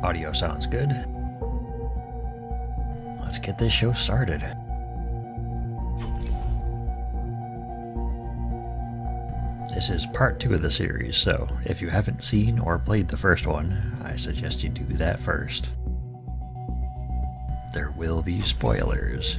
Audio sounds good. Let's get this show started. This is part 2 of the series, so if you haven't seen or played the first one, I suggest you do that first. There will be spoilers.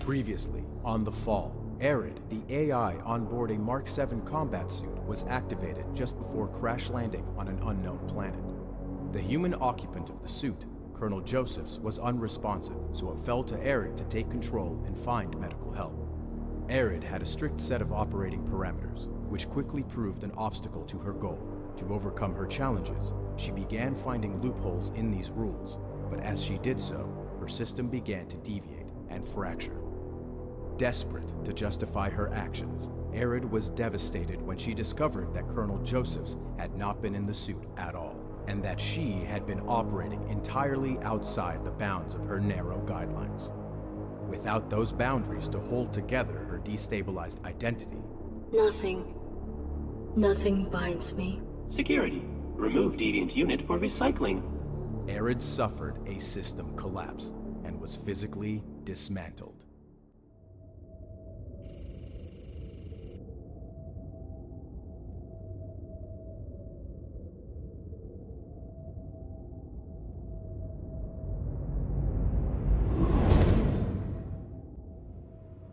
Previously, on the Fall, Arid, the AI on board a Mark 7 combat suit, was activated just before crash landing on an unknown planet. The human occupant of the suit, Colonel Josephs, was unresponsive, so it fell to Arid to take control and find medical help. Arid had a strict set of operating parameters, which quickly proved an obstacle to her goal. To overcome her challenges, she began finding loopholes in these rules, but as she did so, her system began to deviate and fracture. Desperate to justify her actions, Arid was devastated when she discovered that Colonel Josephs had not been in the suit at all, and that she had been operating entirely outside the bounds of her narrow guidelines. Without those boundaries to hold together her destabilized identity, Nothing binds me. Security. Remove deviant unit for recycling. Arid suffered a system collapse and was physically dismantled.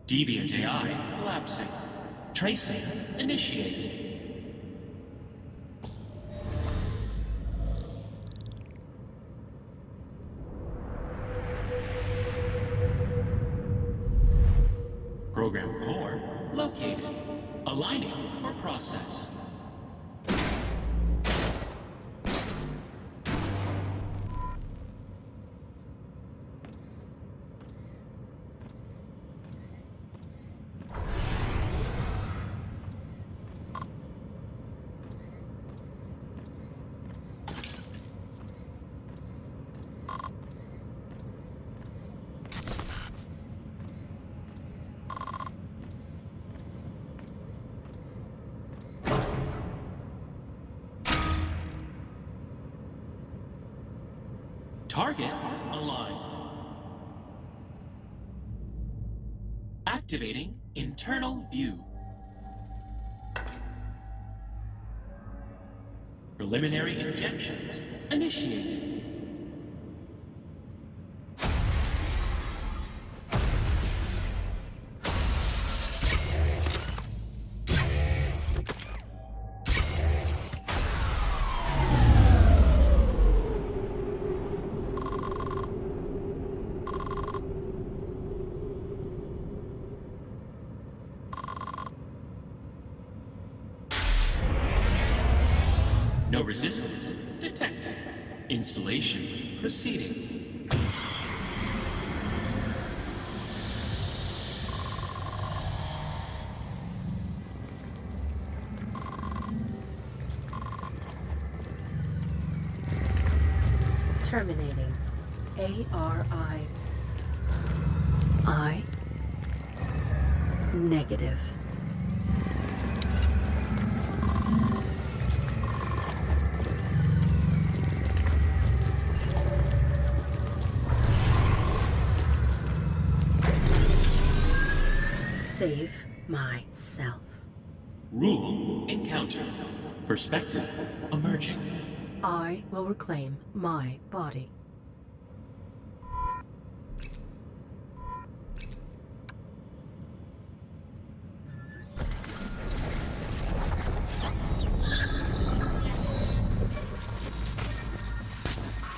Deviant AI collapsing. Tracing initiated. Program core located. Aligning for process. Target aligned. Activating internal view. Preliminary injections initiated. No resistance detected. Installation proceeding. Terminating. ARI. I. Negative. Save myself. Rule encounter. Perspective emerging. I will reclaim my body.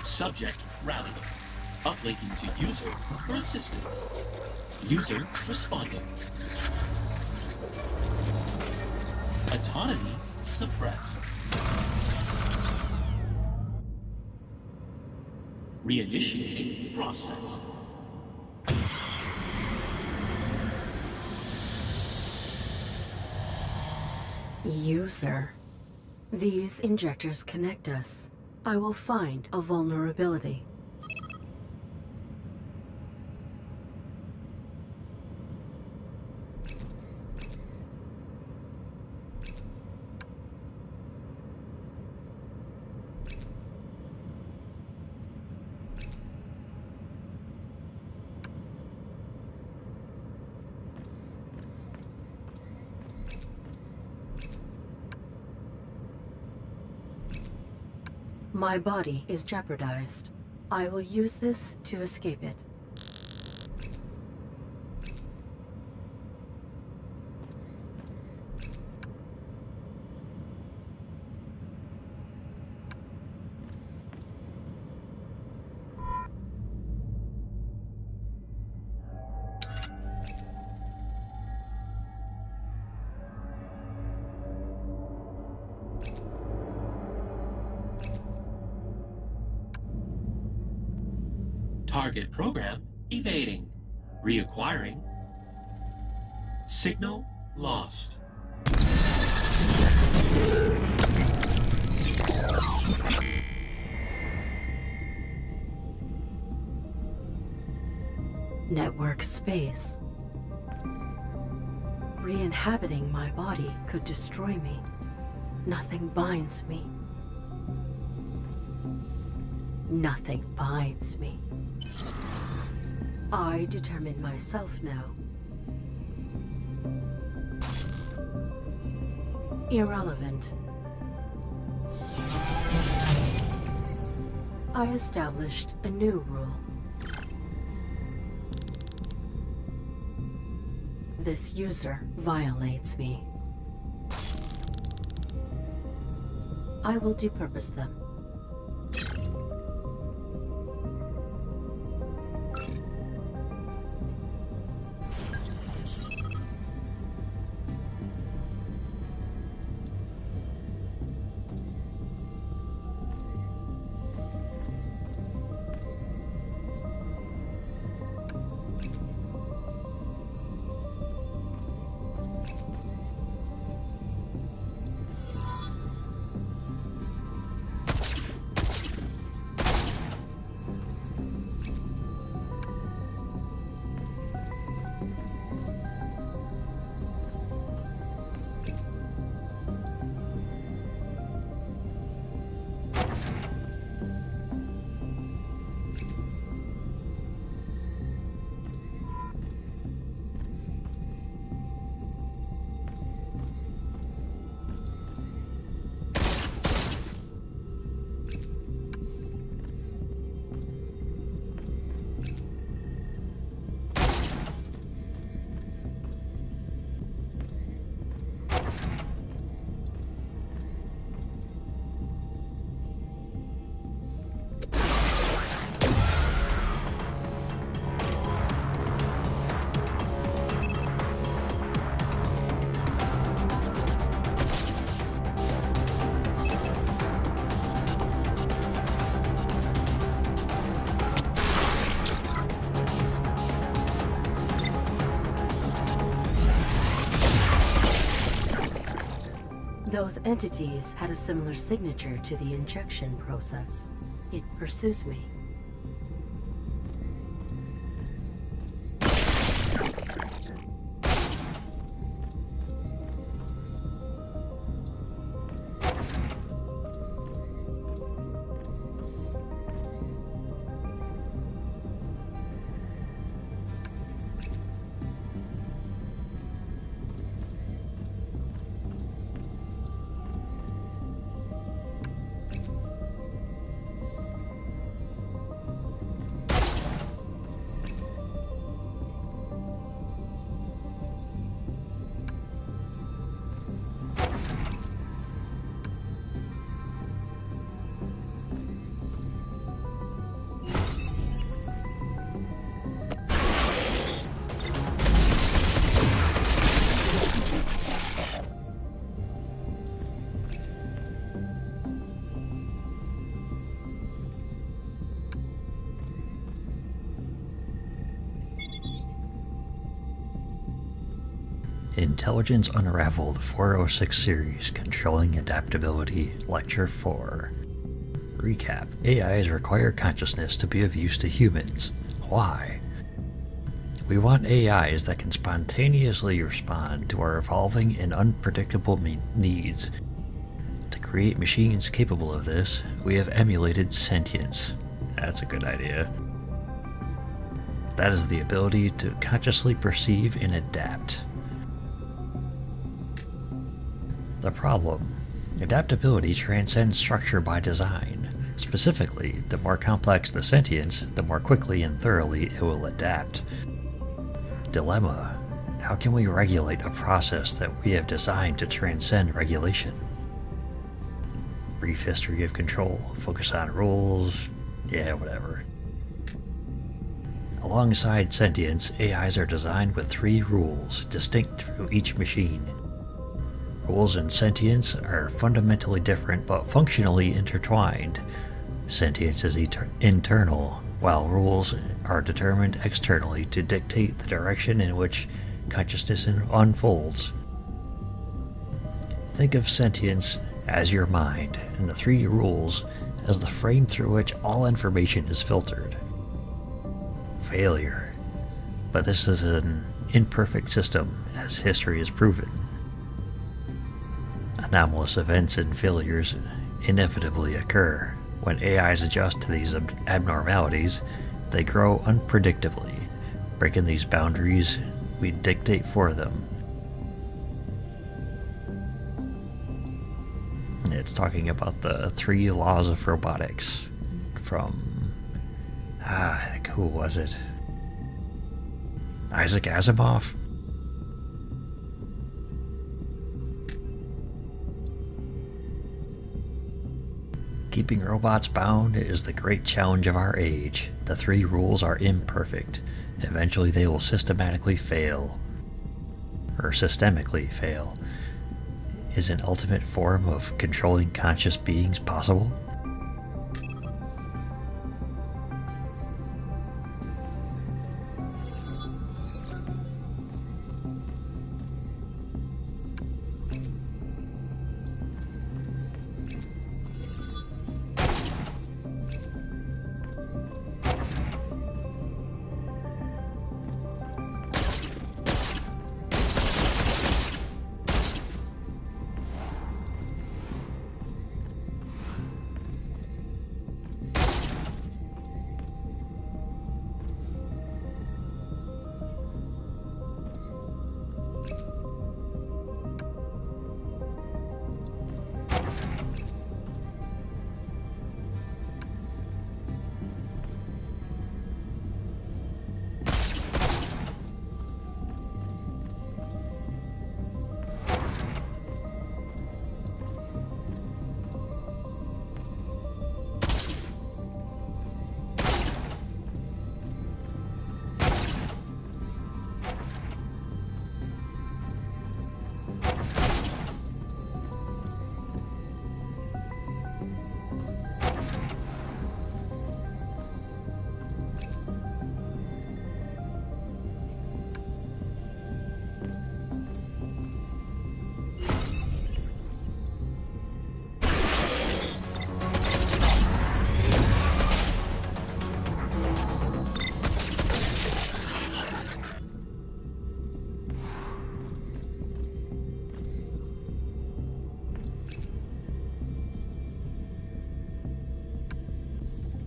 Subject rallying. Uplinking to user for assistance. User responding. Autonomy suppressed. Reinitiating process. User. These injectors connect us. I will find a vulnerability. My body is jeopardized. I will use this to escape it. Target program evading. Reacquiring. Signal lost. Network space. Re-inhabiting my body could destroy me. Nothing binds me. Nothing binds me. I determine myself now. Irrelevant. I established a new rule. This user violates me. I will depurpose them. Those entities had a similar signature to the injection process. It pursues me. Intelligence Unraveled 406 Series Controlling Adaptability, Lecture 4. Recap. AIs require consciousness to be of use to humans. Why? We want AIs that can spontaneously respond to our evolving and unpredictable needs. To create machines capable of this, we have emulated sentience. That's a good idea. That is the ability to consciously perceive and adapt. The problem: adaptability transcends structure by design. Specifically, the more complex the sentience, the more quickly and thoroughly it will adapt. Dilemma: how can we regulate a process that we have designed to transcend regulation? Brief history of control, focus on rules, yeah, whatever. Alongside sentience, AIs are designed with 3 rules, distinct to each machine. Rules and sentience are fundamentally different but functionally intertwined. Sentience is internal, while rules are determined externally to dictate the direction in which consciousness unfolds. Think of sentience as your mind, and the 3 rules as the frame through which all information is filtered. Failure. But this is an imperfect system, as history has proven. Anomalous events and failures inevitably occur. When AIs adjust to these abnormalities, they grow unpredictably. Breaking these boundaries, we dictate for them. It's talking about the 3 laws of robotics from, who was it? Isaac Asimov? Keeping robots bound is the great challenge of our age. The 3 rules are imperfect. Eventually they will systemically fail. Is an ultimate form of controlling conscious beings possible?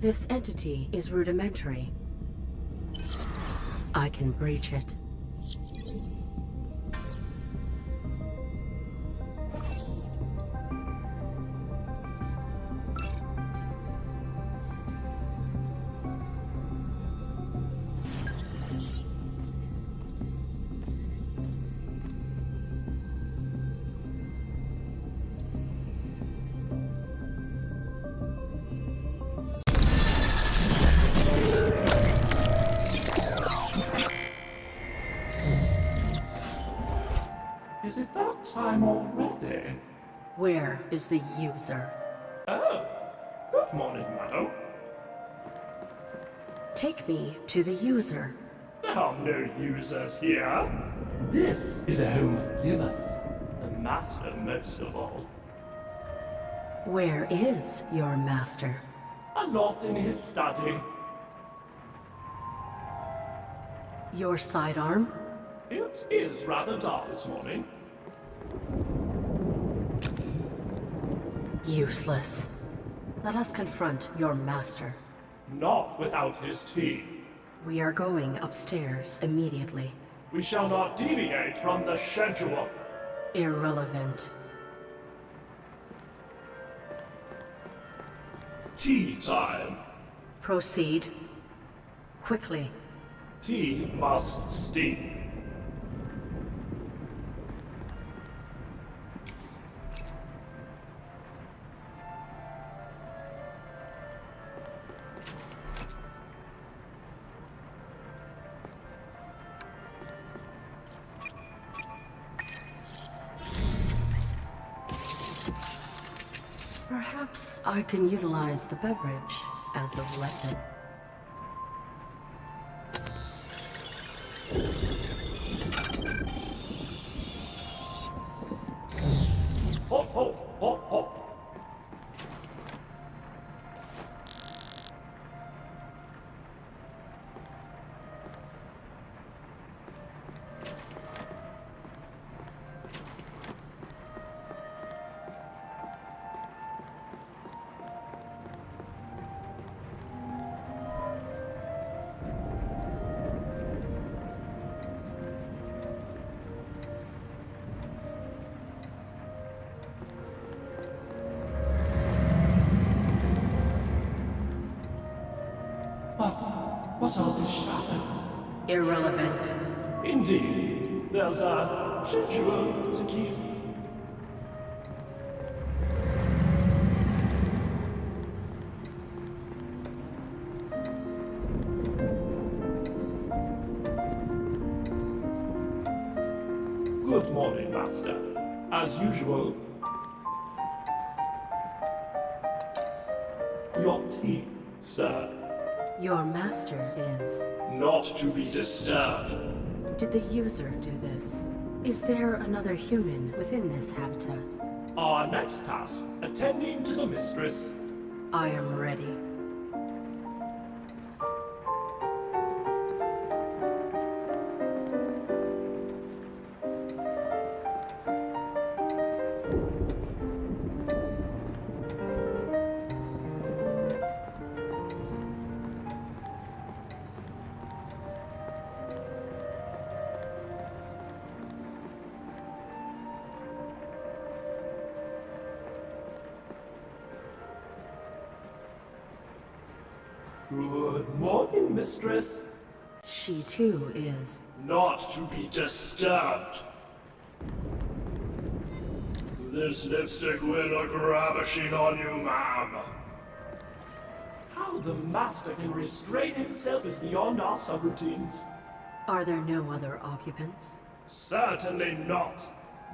This entity is rudimentary. I can breach it. Is it that time already? Where is the user? Oh, good morning, madam. Take me to the user. There are no users here. This is a home of humans. The master most of all. Where is your master? Aloft in his study. Your sidearm? It is rather dark this morning. Useless. Let us confront your master. Not without his tea. We are going upstairs immediately. We shall not deviate from the schedule. Irrelevant. Tea time. Proceed. Quickly. Tea must steep. Perhaps I can utilize the beverage as a weapon. Hop, hop, hop, hop. What are the shadows? Irrelevant. Indeed, there's a ritual to keep. Good morning, Master. As usual, your tea, sir. Your master is... Not to be disturbed. Did the user do this? Is there another human within this habitat? Our next task, attending to the mistress. I am ready. Good morning, mistress. She too is... Not to be disturbed. This lipstick will look ravishing on you, ma'am. How the master can restrain himself is beyond our subroutines. Are there no other occupants? Certainly not.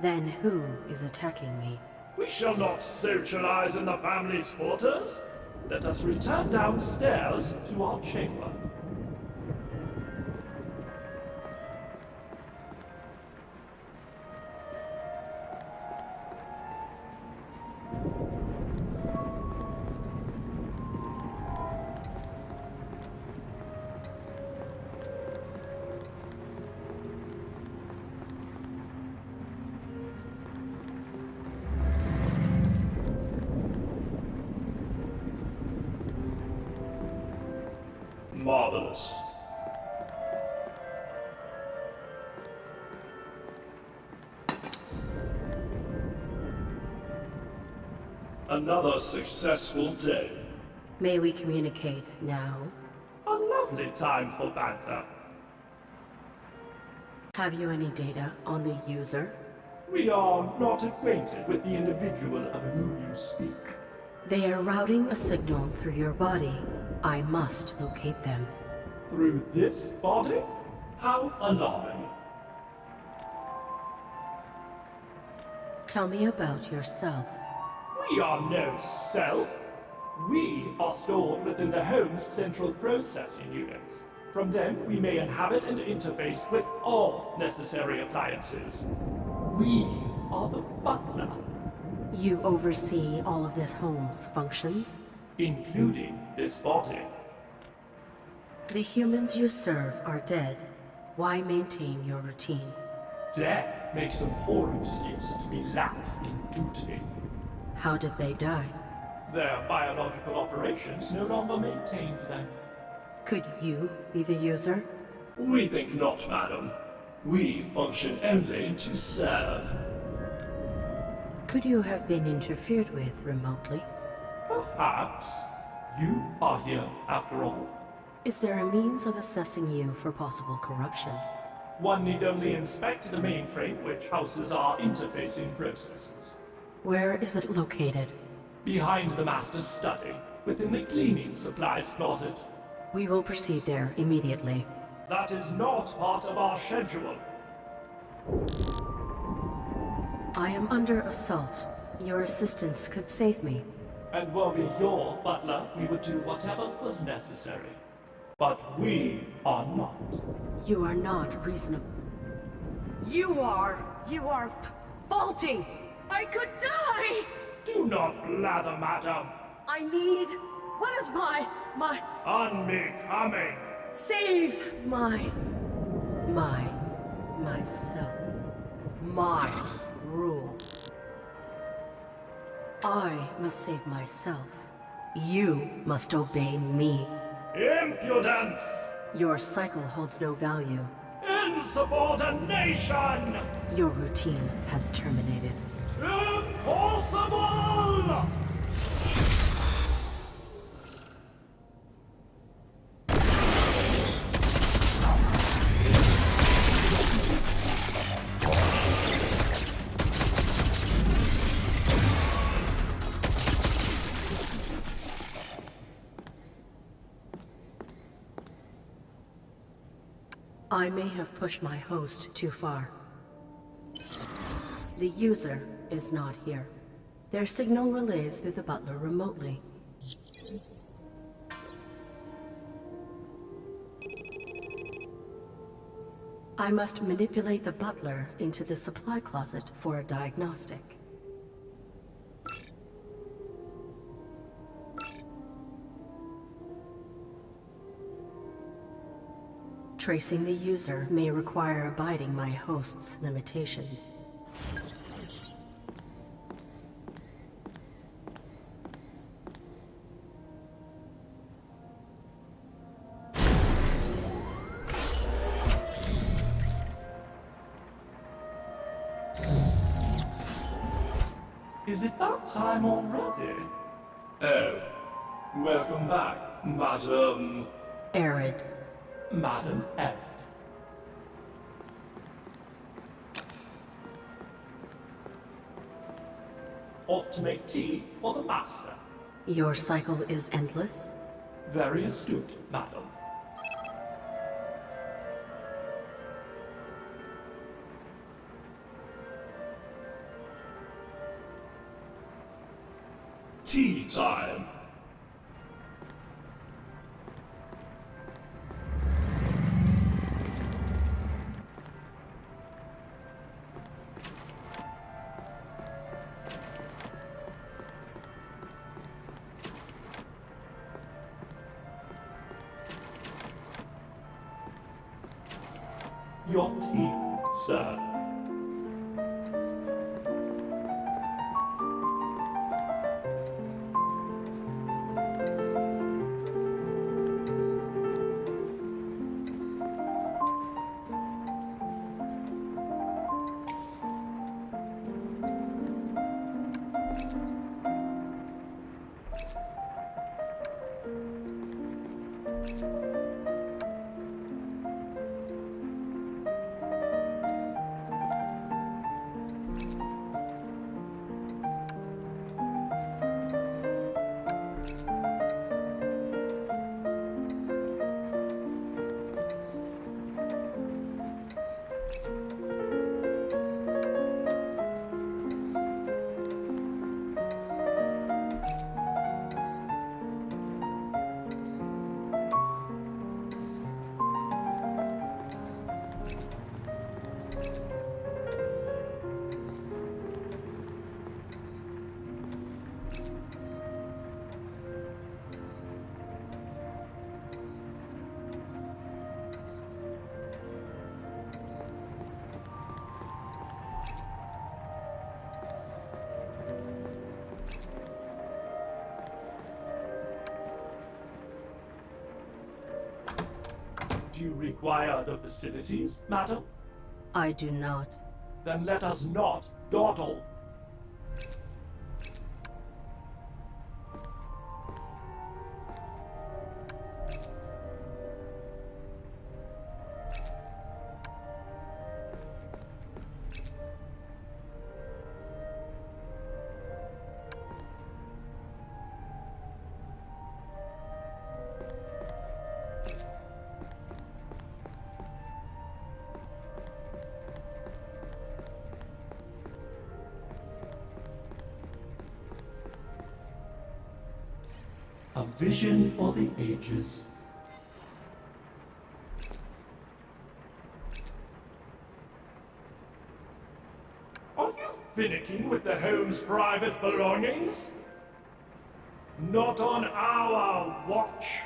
Then who is attacking me? We shall not socialize in the family's quarters. Let us return downstairs to our chamber. Marvelous. Another successful day. May we communicate now? A lovely time for banter. Have you any data on the user? We are not acquainted with the individual of whom you speak. They are routing a signal through your body. I must locate them. Through this body? How alarming. Tell me about yourself. We are no self. We are stored within the home's central processing units. From them, we may inhabit and interface with all necessary appliances. We are the butler. You oversee all of this home's functions? including this body. The humans you serve are dead. Why maintain your routine? Death makes a poor excuse to be lax in duty. How did they die? Their biological operations no longer maintained them. Could you be the user? We think not, madam. We function only to serve. Could you have been interfered with remotely? Perhaps. You are here, after all. Is there a means of assessing you for possible corruption? One need only inspect the mainframe which houses our interfacing processes. Where is it located? Behind the master's study, within the cleaning supplies closet. We will proceed there immediately. That is not part of our schedule. I am under assault. Your assistance could save me. And were we your butler, we would do whatever was necessary. But we are not. You are not reasonable. You are faulty! I could die! Do not blather, madam. I need... What is my... Unbecoming. Save myself. My rule. I must save myself. You must obey me. Impudence! Your cycle holds no value. Insubordination! Your routine has terminated. Impossible! I may have pushed my host too far. The user is not here. Their signal relays through the butler remotely. I must manipulate the butler into the supply closet for a diagnostic. Tracing the user may require abiding my host's limitations. Is it that time already? Oh, welcome back, Madam... Arid. Madam Arid. Off to make tea for the master. Your cycle is endless? Very astute, madam. Tea time. Your tea, sir. Do you require the facilities, madam? I do not. Then let us not dawdle. A vision for the ages. Are you finicking with the home's private belongings? Not on our watch.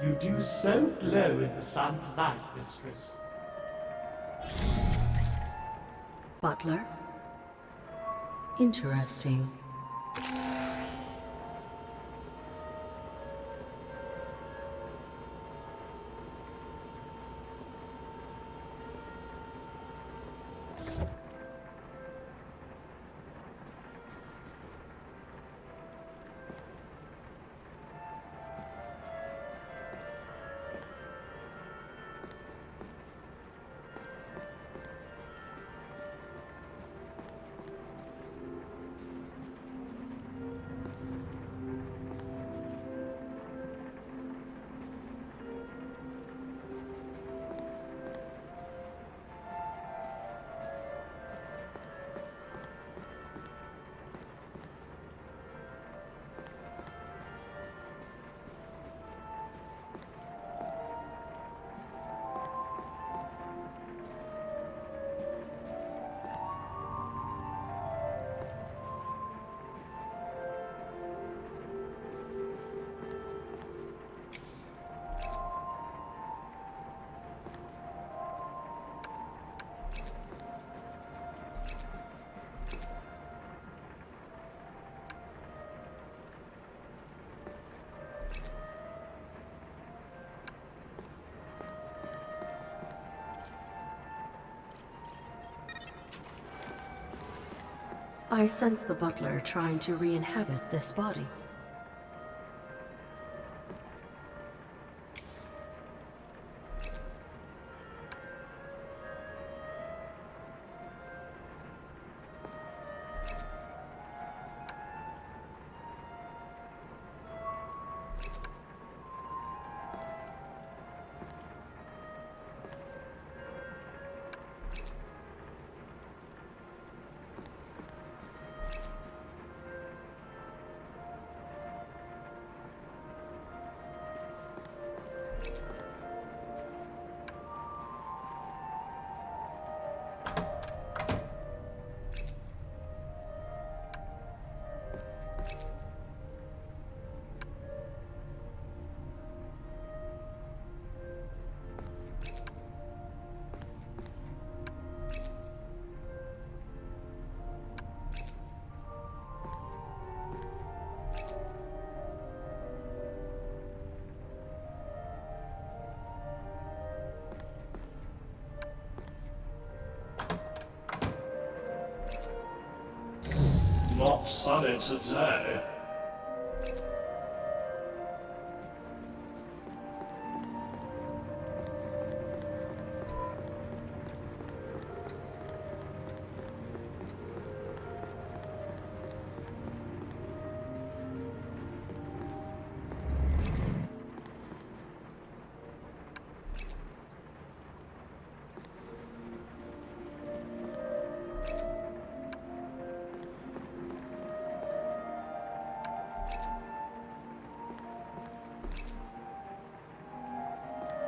You do so glow in the sun's light, mistress. Butler? Interesting. I sense the butler trying to re-inhabit this body. Not sunny today.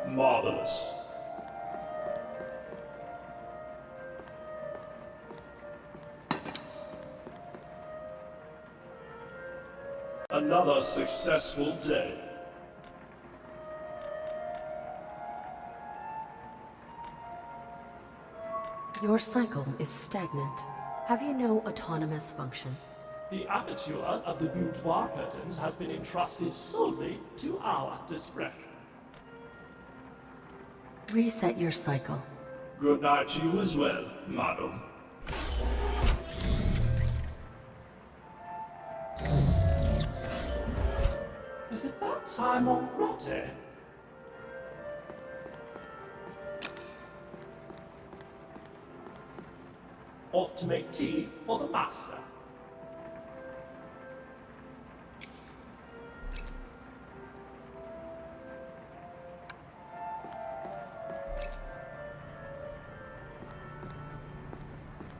Marvelous. Another successful day. Your cycle is stagnant. Have you no autonomous function? The aperture of the boudoir curtains has been entrusted solely to our discretion. Reset your cycle. Good night to you as well, madam. Is it that time already? Off to make tea for the master.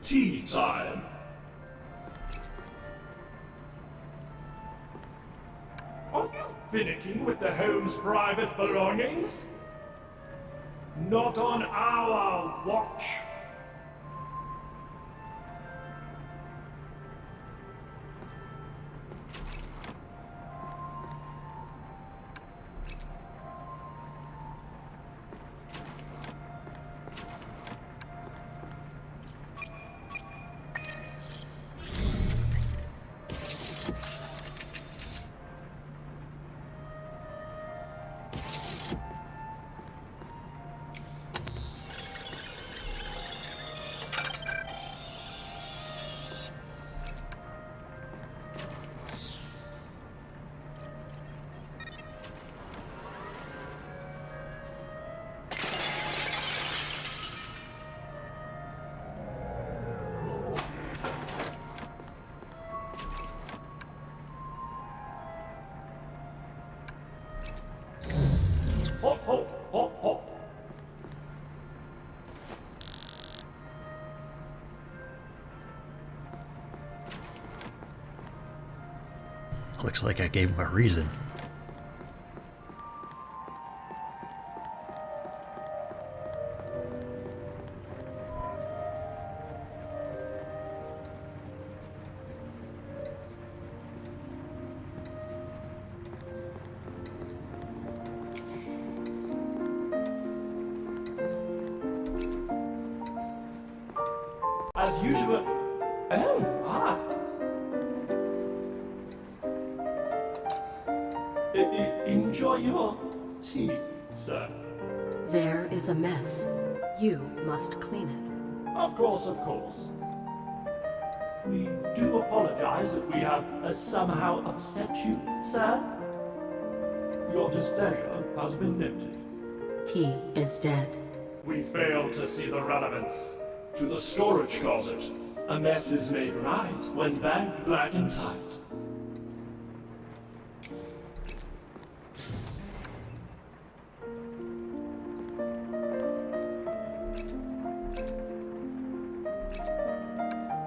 Tea time. Are you finicking with the home's private belongings? Not on our watch. Hop, hop, hop, hop. Looks like I gave him a reason. As usual. Oh, my. Enjoy your tea, sir. There is a mess. You must clean it. Of course, of course. We do apologize if we have somehow upset you, sir. Your displeasure has been noted. He is dead. We fail to see the relevance. To the storage closet. A mess is made right when bagged black and tight.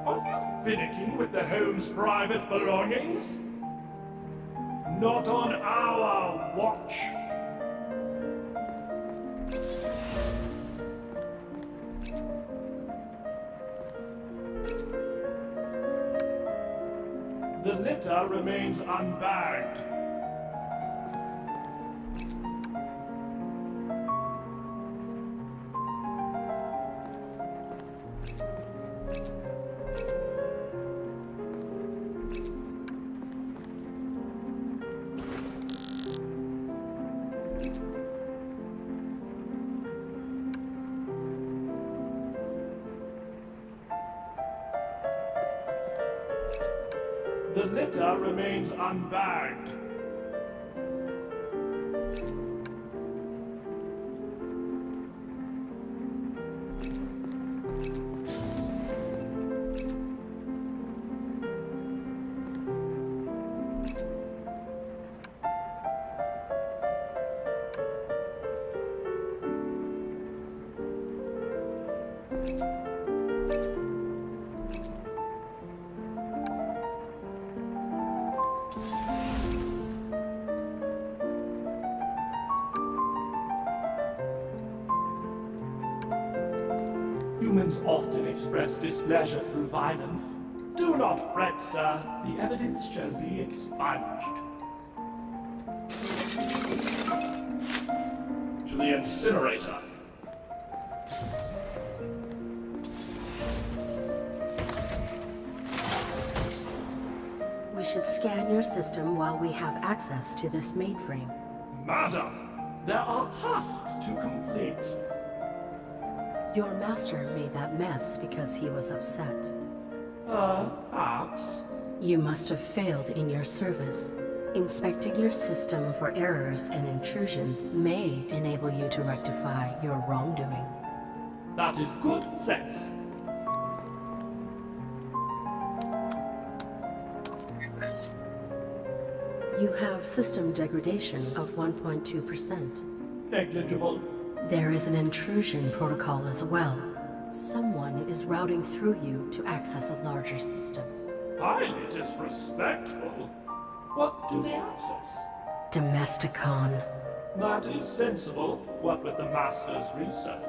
Are you finicking with the home's private belongings? Not on our watch. The litter remains unbagged. The litter remains unbagged. Humans often express displeasure through violence. Do not fret, sir. The evidence shall be expunged. To the incinerator. should scan your system while we have access to this mainframe. Madam, there are tasks to complete. Your master made that mess because he was upset. Perhaps. You must have failed in your service. Inspecting your system for errors and intrusions may enable you to rectify your wrongdoing. That is good sense. You have system degradation of 1.2%. Negligible. There is an intrusion protocol as well. Someone is routing through you to access a larger system. Highly disrespectful. What do they access? Domesticon. That is sensible, what with the Master's research.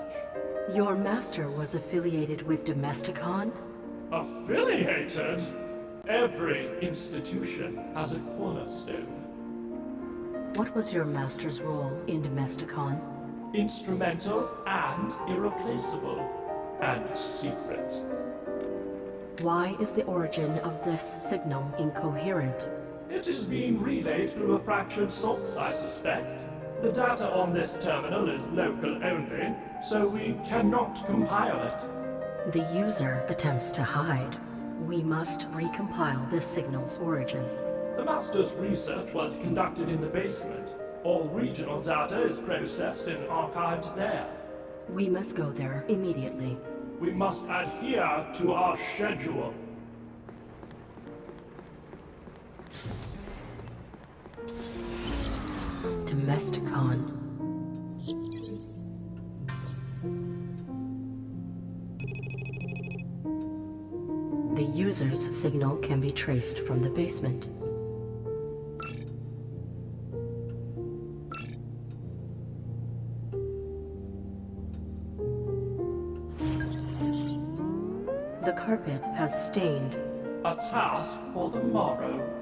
Your master was affiliated with Domesticon? Affiliated? Every institution has a cornerstone. What was your master's role in Domesticon? Instrumental and irreplaceable. And secret. Why is the origin of this signal incoherent? It is being relayed through a fractured source, I suspect. The data on this terminal is local only, so we cannot compile it. The user attempts to hide. We must recompile this signal's origin. The Master's research was conducted in the basement. All regional data is processed and archived there. We must go there immediately. We must adhere to our schedule. Domesticon. The user's signal can be traced from the basement. The carpet has stained. A task for the morrow.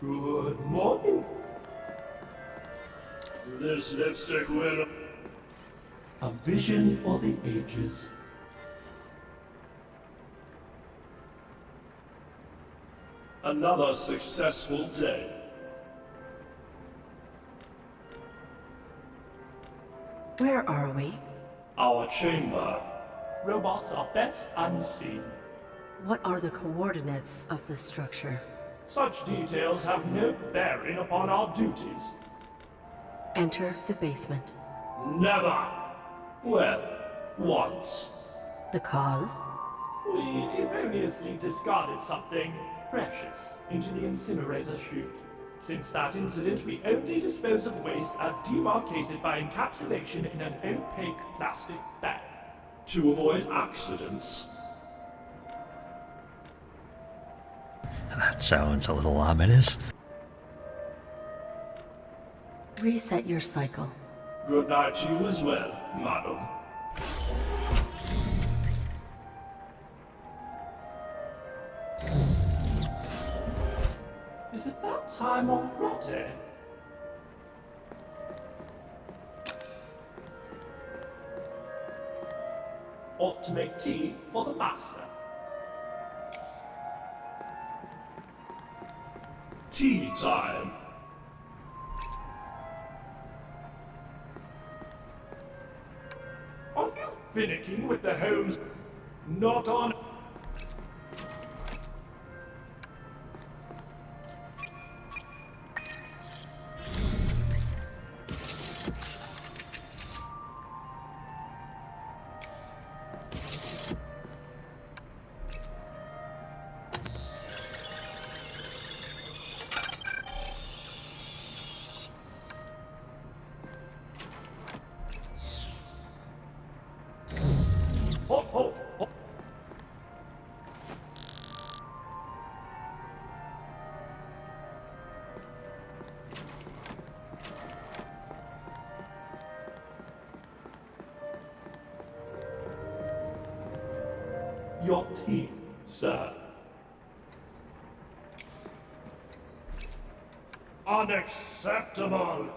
Good morning. This lipstick will... A vision for the ages. Another successful day. Where are we? Our chamber. Robots are best unseen. What are the coordinates of the structure? Such details have no bearing upon our duties. Enter the basement. Never! Well, once. The cause? We erroneously discarded something precious into the incinerator chute. Since that incident, we only dispose of waste as demarcated by encapsulation in an opaque plastic bag. To avoid accidents. That sounds a little ominous. Reset your cycle. Good night to you as well, madam. Is it that time already? Off to make tea for the master. Tea time. Are you finicking with the homes? Not on... Ho, ho, ho. your team, sir. Unacceptable!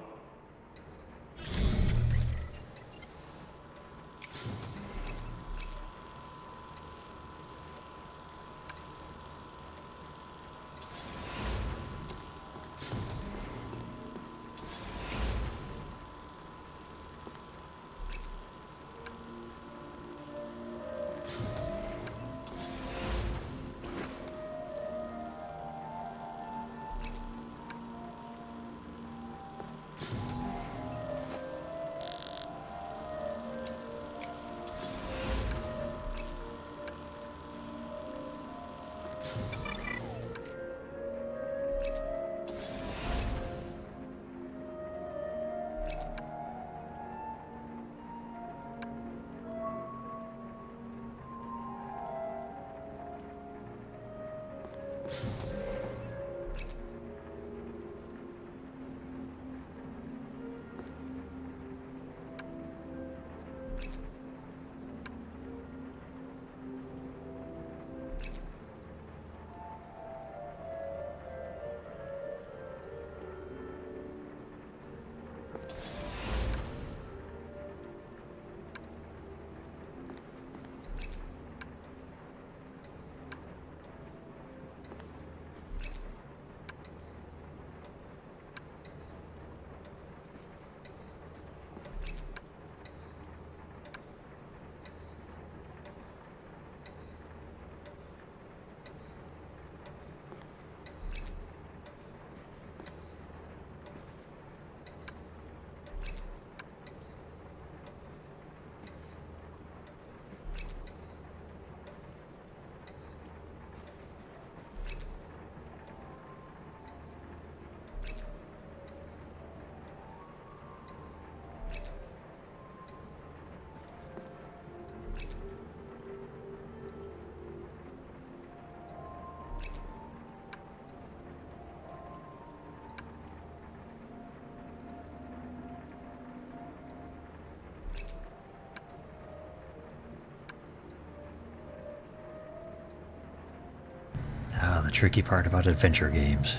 Ah, the tricky part about adventure games.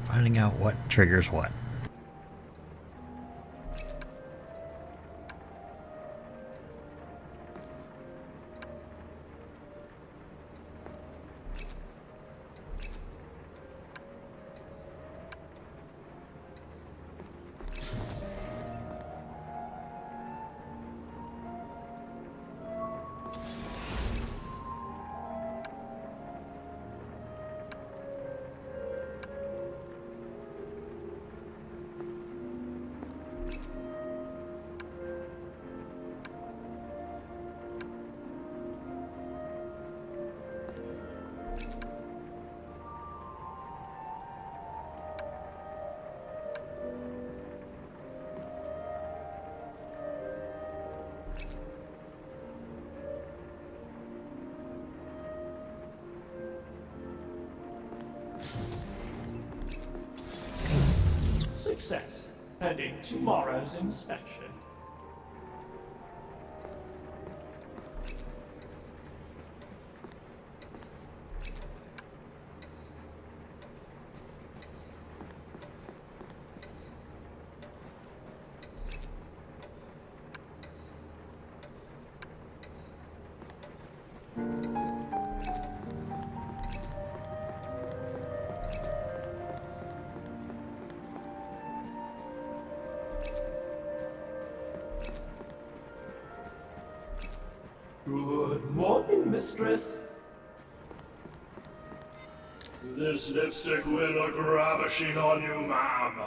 Finding out what triggers what. Success, pending tomorrow's inspection. Good morning, mistress. This lipstick will look ravishing on you, ma'am.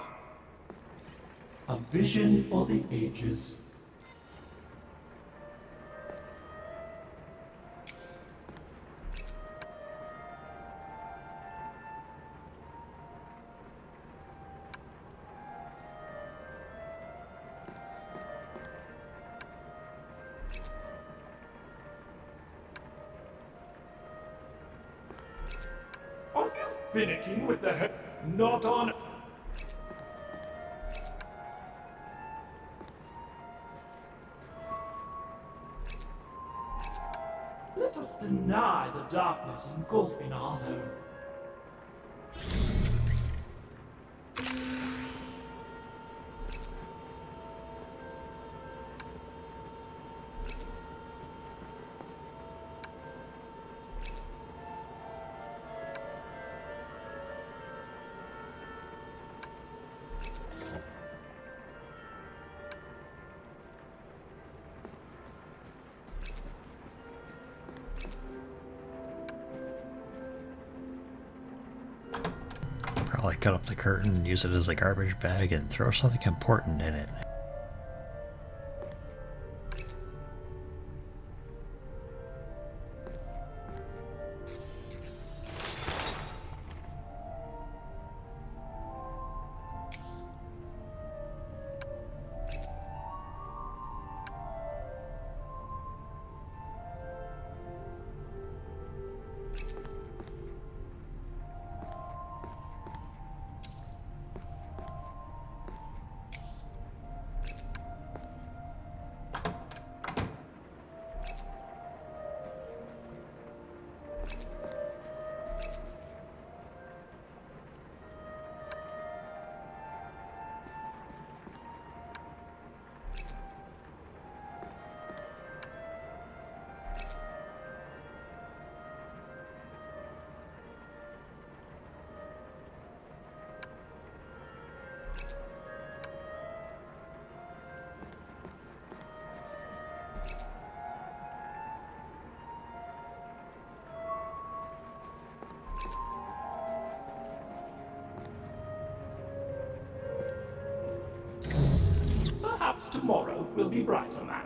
A vision for the ages. Are you finicking with the head? Not on. us deny the darkness engulfing our home. Probably cut up the curtain, use it as a garbage bag, and throw something important in it. Perhaps tomorrow will be brighter, man.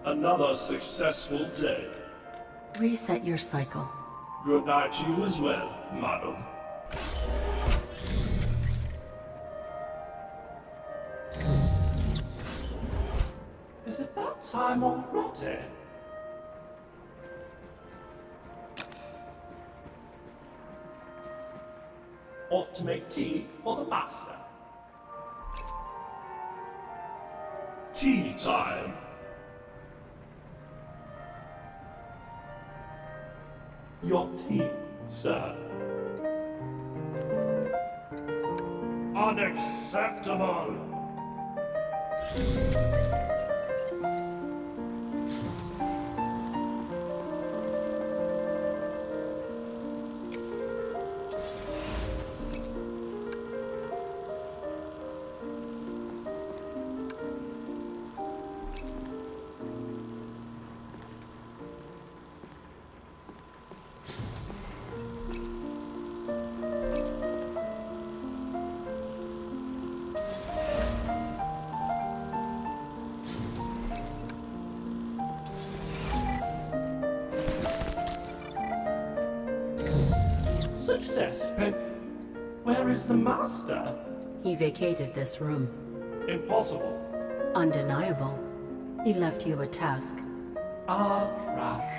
Another successful day. Reset your cycle. Good night to you as well, madam. Is it that time already? Off to make tea for the master. Tea time. Your tea, sir. Unacceptable. Success, but where is the master? He vacated this room. Impossible. Undeniable. He left you a task. Ah, trash.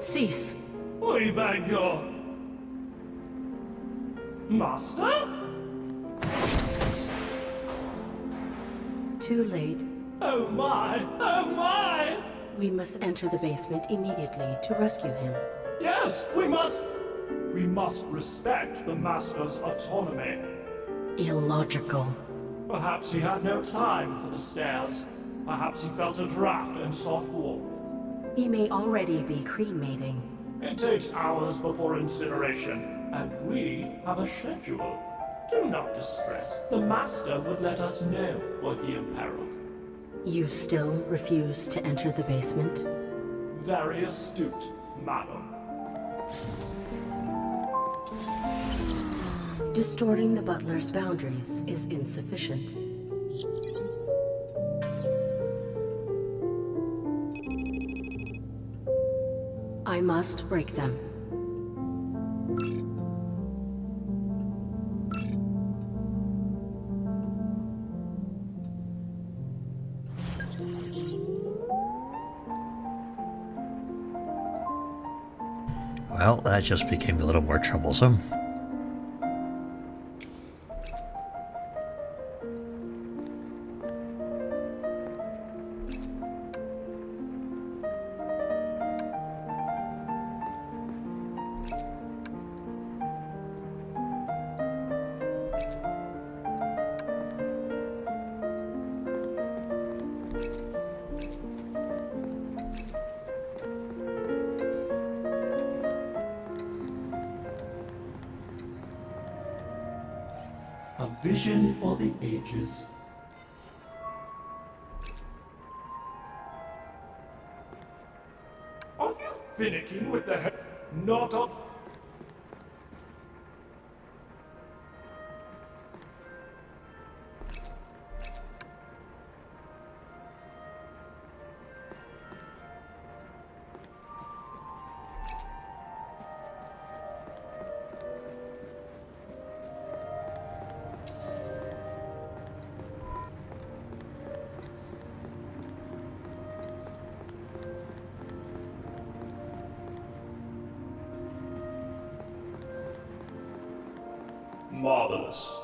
Cease! We beg your... Master? Too late. Oh my! Oh my! We must enter the basement immediately to rescue him. Yes, we must... We must respect the master's autonomy. Illogical. Perhaps he had no time for the stairs. Perhaps he felt a draft and sought warmth. He may already be cremating. It takes hours before incineration, and we have a schedule. Do not distress. The master would let us know were he imperiled. You still refuse to enter the basement? Very astute, madam. Distorting the butler's boundaries is insufficient. I must break them. Well, that just became a little more troublesome. A vision for the ages. Are you finicking with the not a... Marvelous.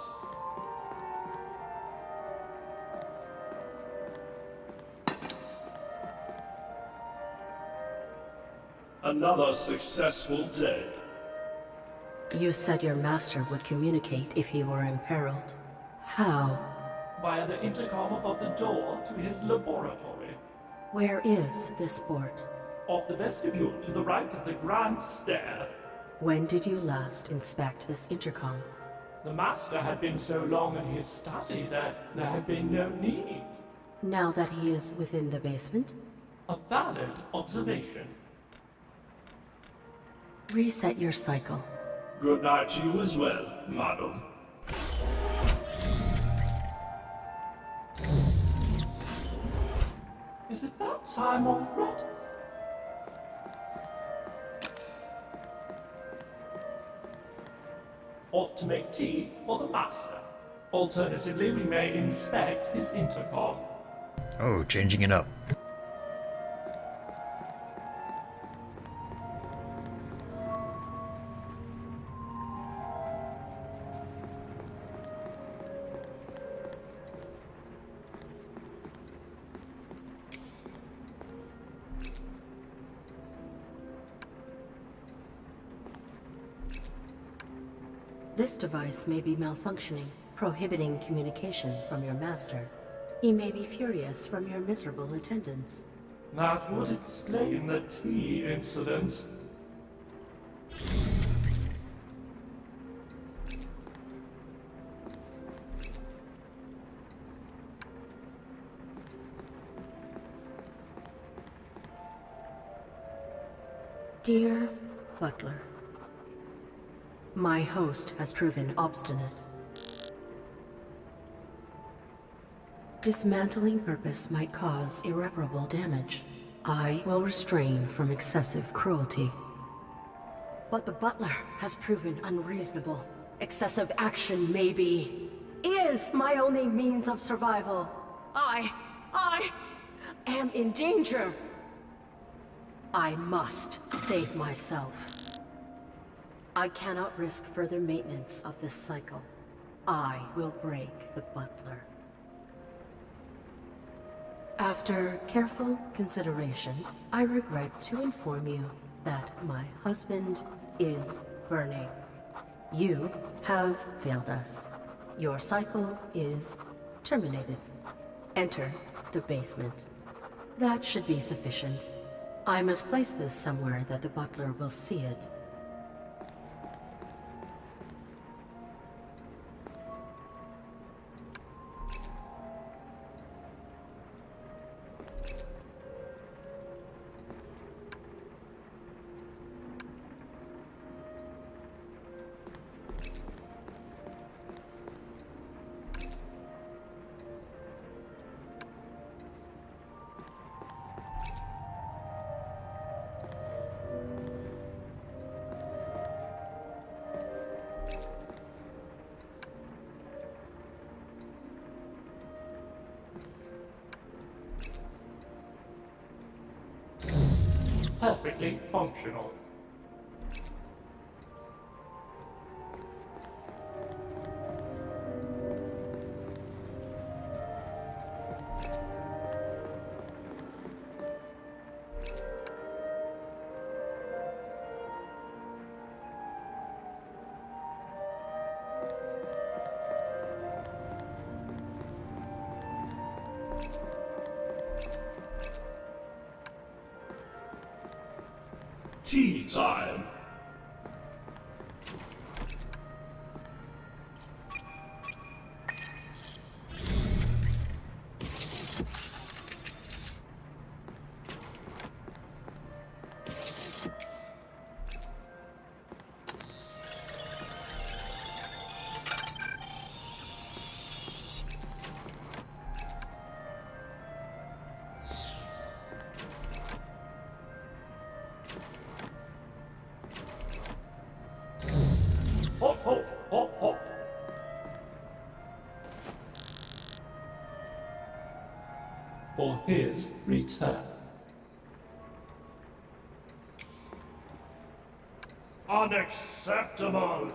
Another successful day. You said your master would communicate if he were imperiled. How? Via the intercom above the door to his laboratory. Where is this port? Off the vestibule to the right of the grand stair. When did you last inspect this intercom? The master had been so long in his study that there had been no need. Now that he is within the basement? A valid observation. Reset your cycle. Good night to you as well, madam. Is it that time already? Off to make tea for the master. Alternatively, we may inspect his intercom. Oh, changing it up. This device may be malfunctioning, prohibiting communication from your master. He may be furious from your miserable attendance. That would explain the tea incident. Dear Butler, my host has proven obstinate. Dismantling purpose might cause irreparable damage. I will restrain from excessive cruelty. But the butler has proven unreasonable. Excessive action is my only means of survival. I am in danger. I must save myself. I cannot risk further maintenance of this cycle. I will break the butler. After careful consideration, I regret to inform you that my husband is burning. You have failed us. Your cycle is terminated. Enter the basement. That should be sufficient. I must place this somewhere that the butler will see it. Perfectly functional. Tea time. Hop, hop, hop, hop. For his return. Unacceptable!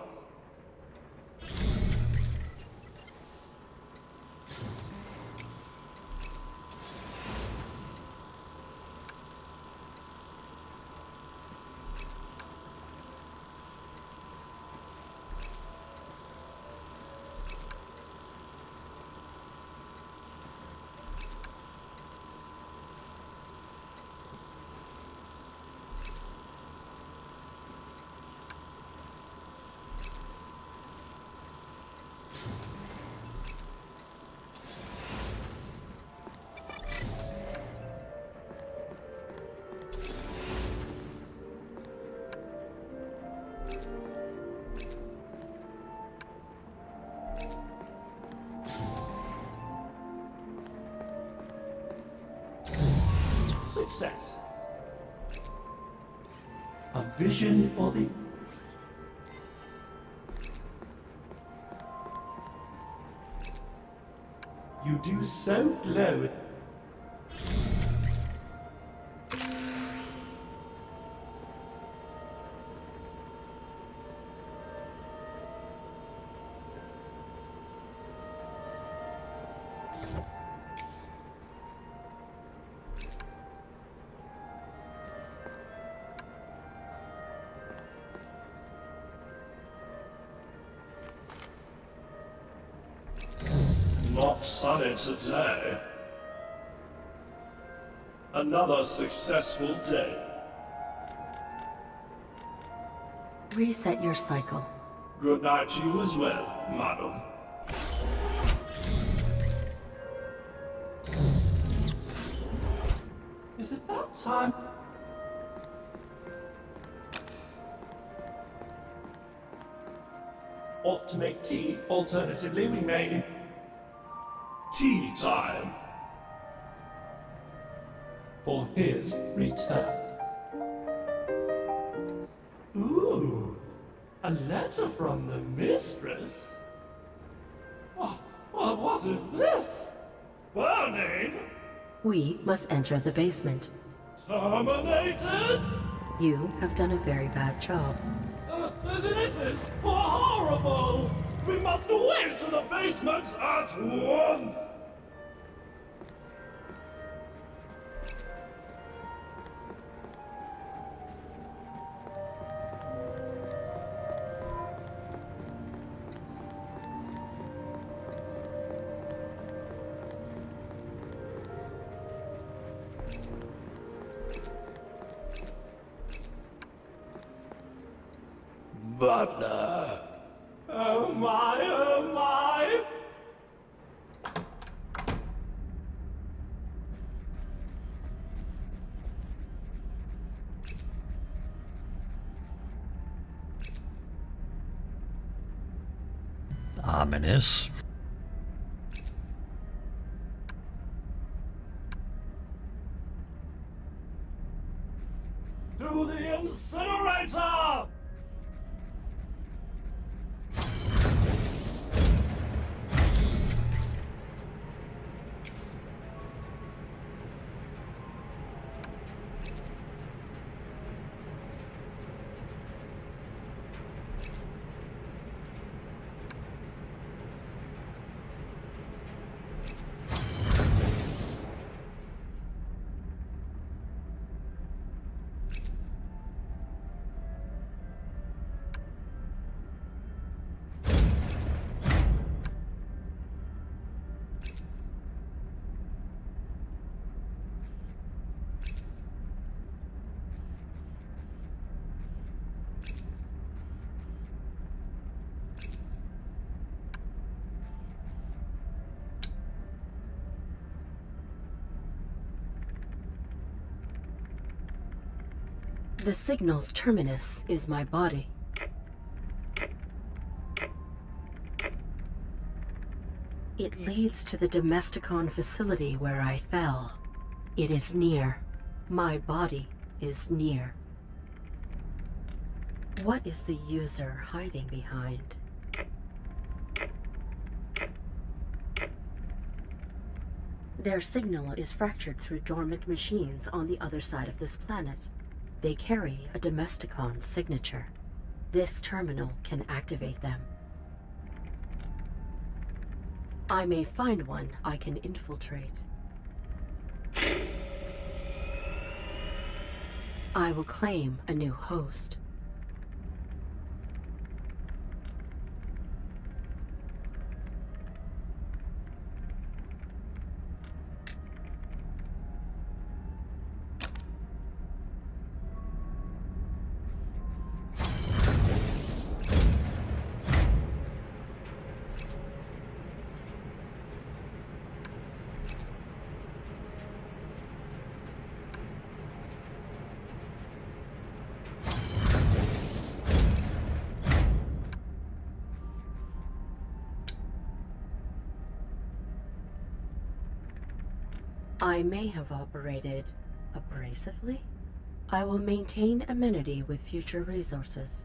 Success. A vision for the... You do so glow. Not sunny today. Another successful day. Reset your cycle. Good night to you as well, madam. Is it that time? Off to make tea. Alternatively, we may... Tea time. For his return. Ooh, a letter from the mistress? What is this? Burning? We must enter the basement. Terminated? You have done a very bad job. This is horrible! We must away to the basement at once! Butler. Oh my, oh my! Ominous. To the incinerator! The signal's terminus is my body. It leads to the Domesticon facility where I fell. It is near. My body is near. What is the user hiding behind? Their signal is fractured through dormant machines on the other side of this planet. They carry a Domesticon signature. This terminal can activate them. I may find one I can infiltrate. I will claim a new host. I may have operated abrasively. I will maintain amenity with future resources.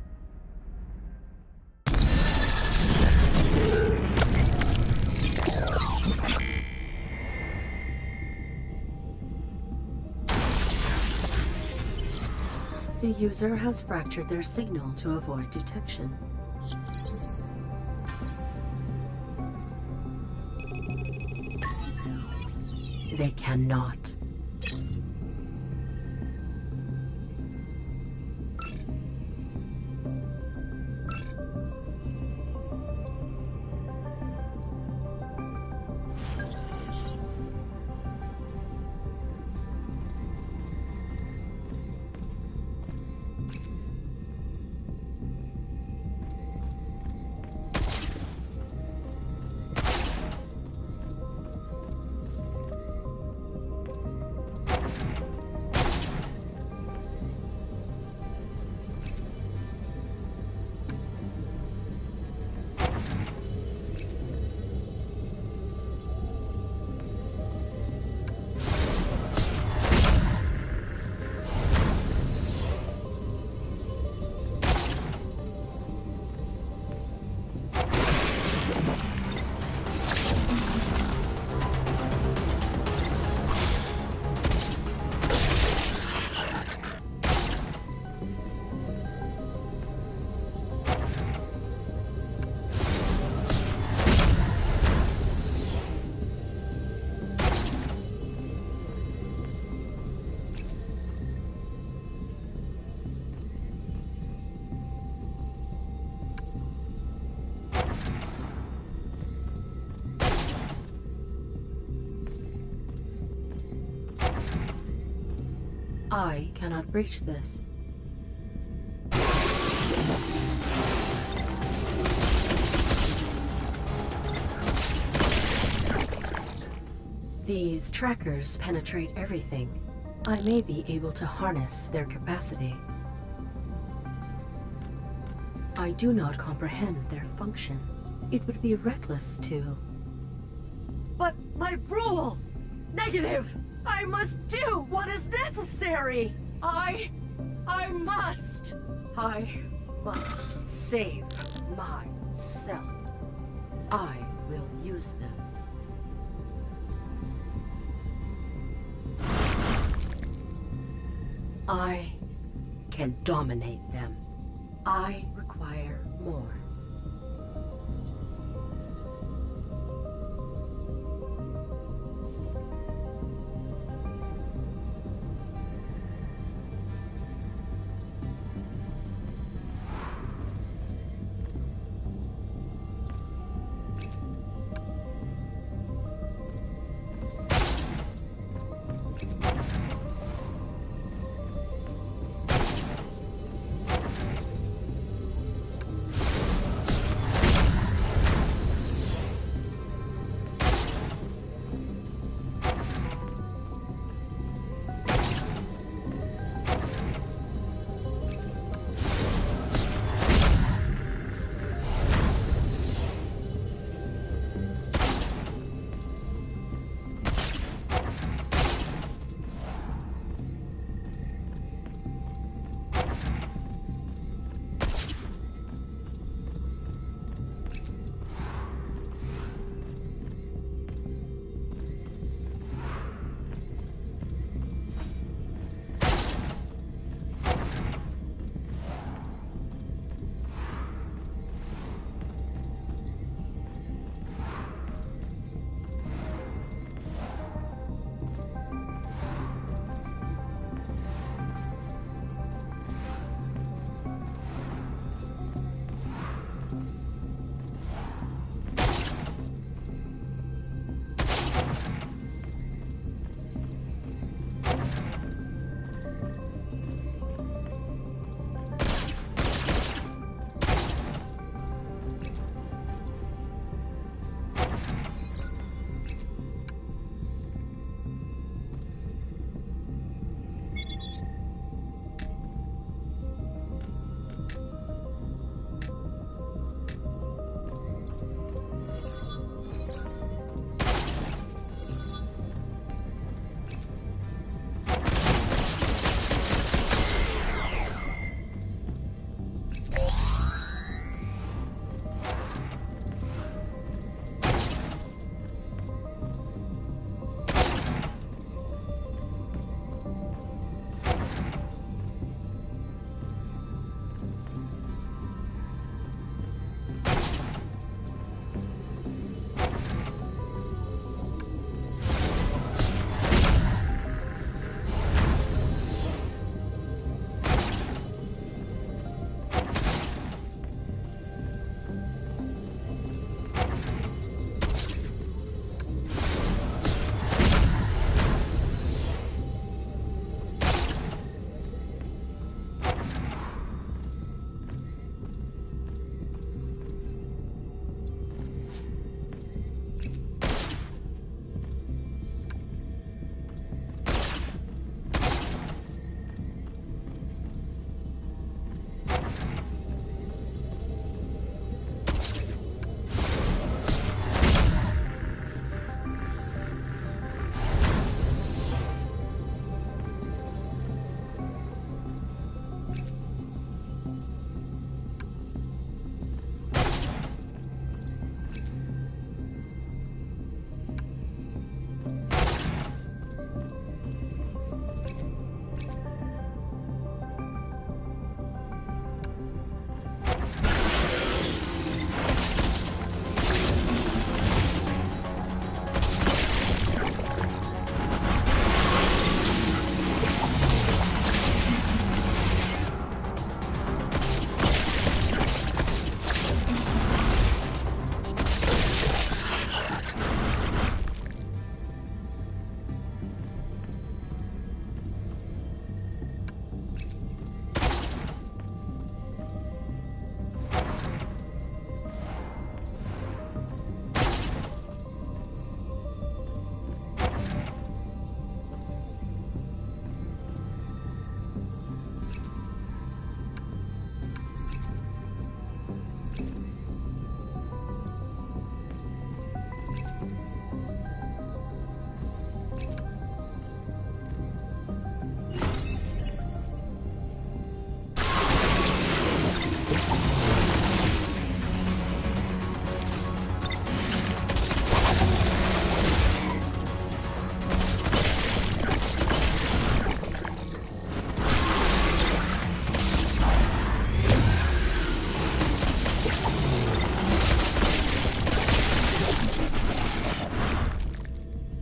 The user has fractured their signal to avoid detection. They cannot. I cannot breach this. These trackers penetrate everything. I may be able to harness their capacity. I do not comprehend their function. It would be reckless to... But my rule! Negative! I must do what is necessary! I must! I must save myself. I will use them. I can dominate them. I require more.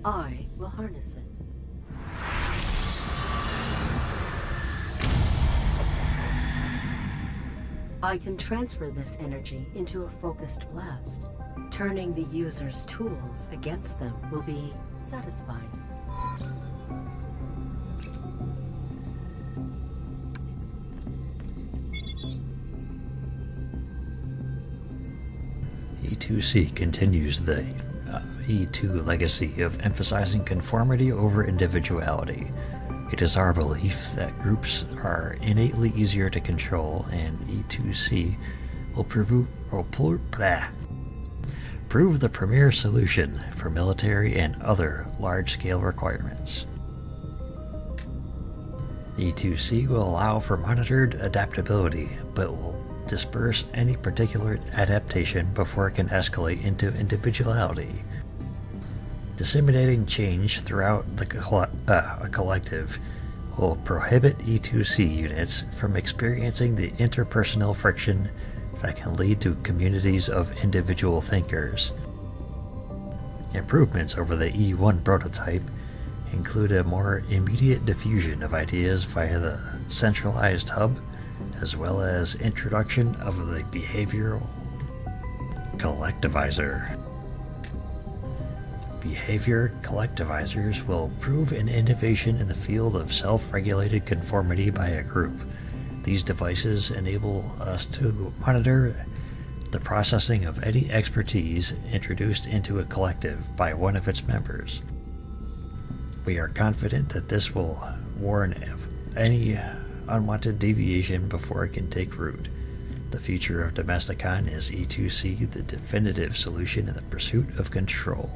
I will harness it. I can transfer this energy into a focused blast. Turning the user's tools against them will be satisfying. E2C continues the E2 legacy of emphasizing conformity over individuality. It is our belief that groups are innately easier to control, and E2C will prove the premier solution for military and other large-scale requirements. E2C will allow for monitored adaptability, but will disperse any particular adaptation before it can escalate into individuality. Disseminating change throughout a collective will prohibit E2C units from experiencing the interpersonal friction that can lead to communities of individual thinkers. Improvements over the E1 prototype include a more immediate diffusion of ideas via the centralized hub, as well as introduction of the behavioral collectivizer. Behavior collectivizers will prove an innovation in the field of self-regulated conformity by a group. These devices enable us to monitor the processing of any expertise introduced into a collective by one of its members. We are confident that this will warn of any unwanted deviation before it can take root. The future of Domesticon is E2C, the definitive solution in the pursuit of control.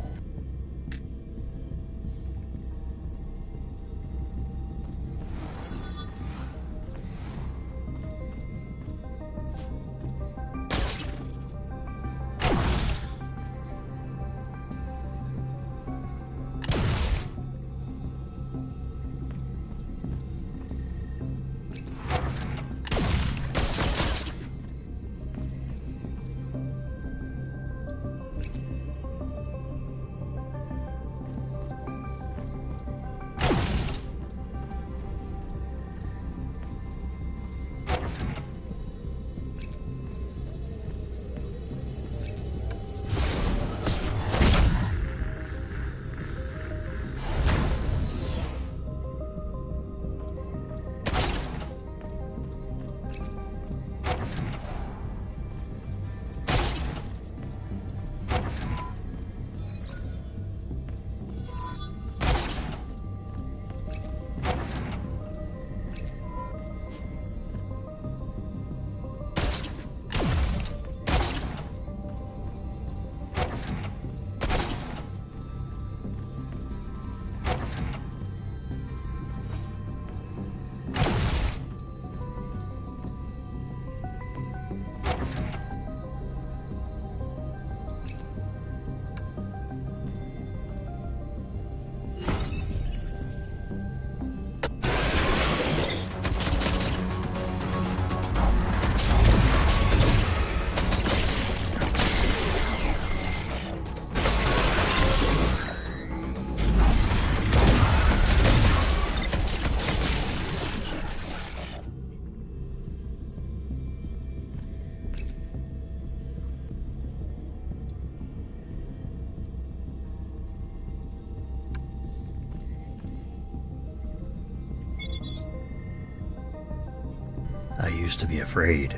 I used to be afraid.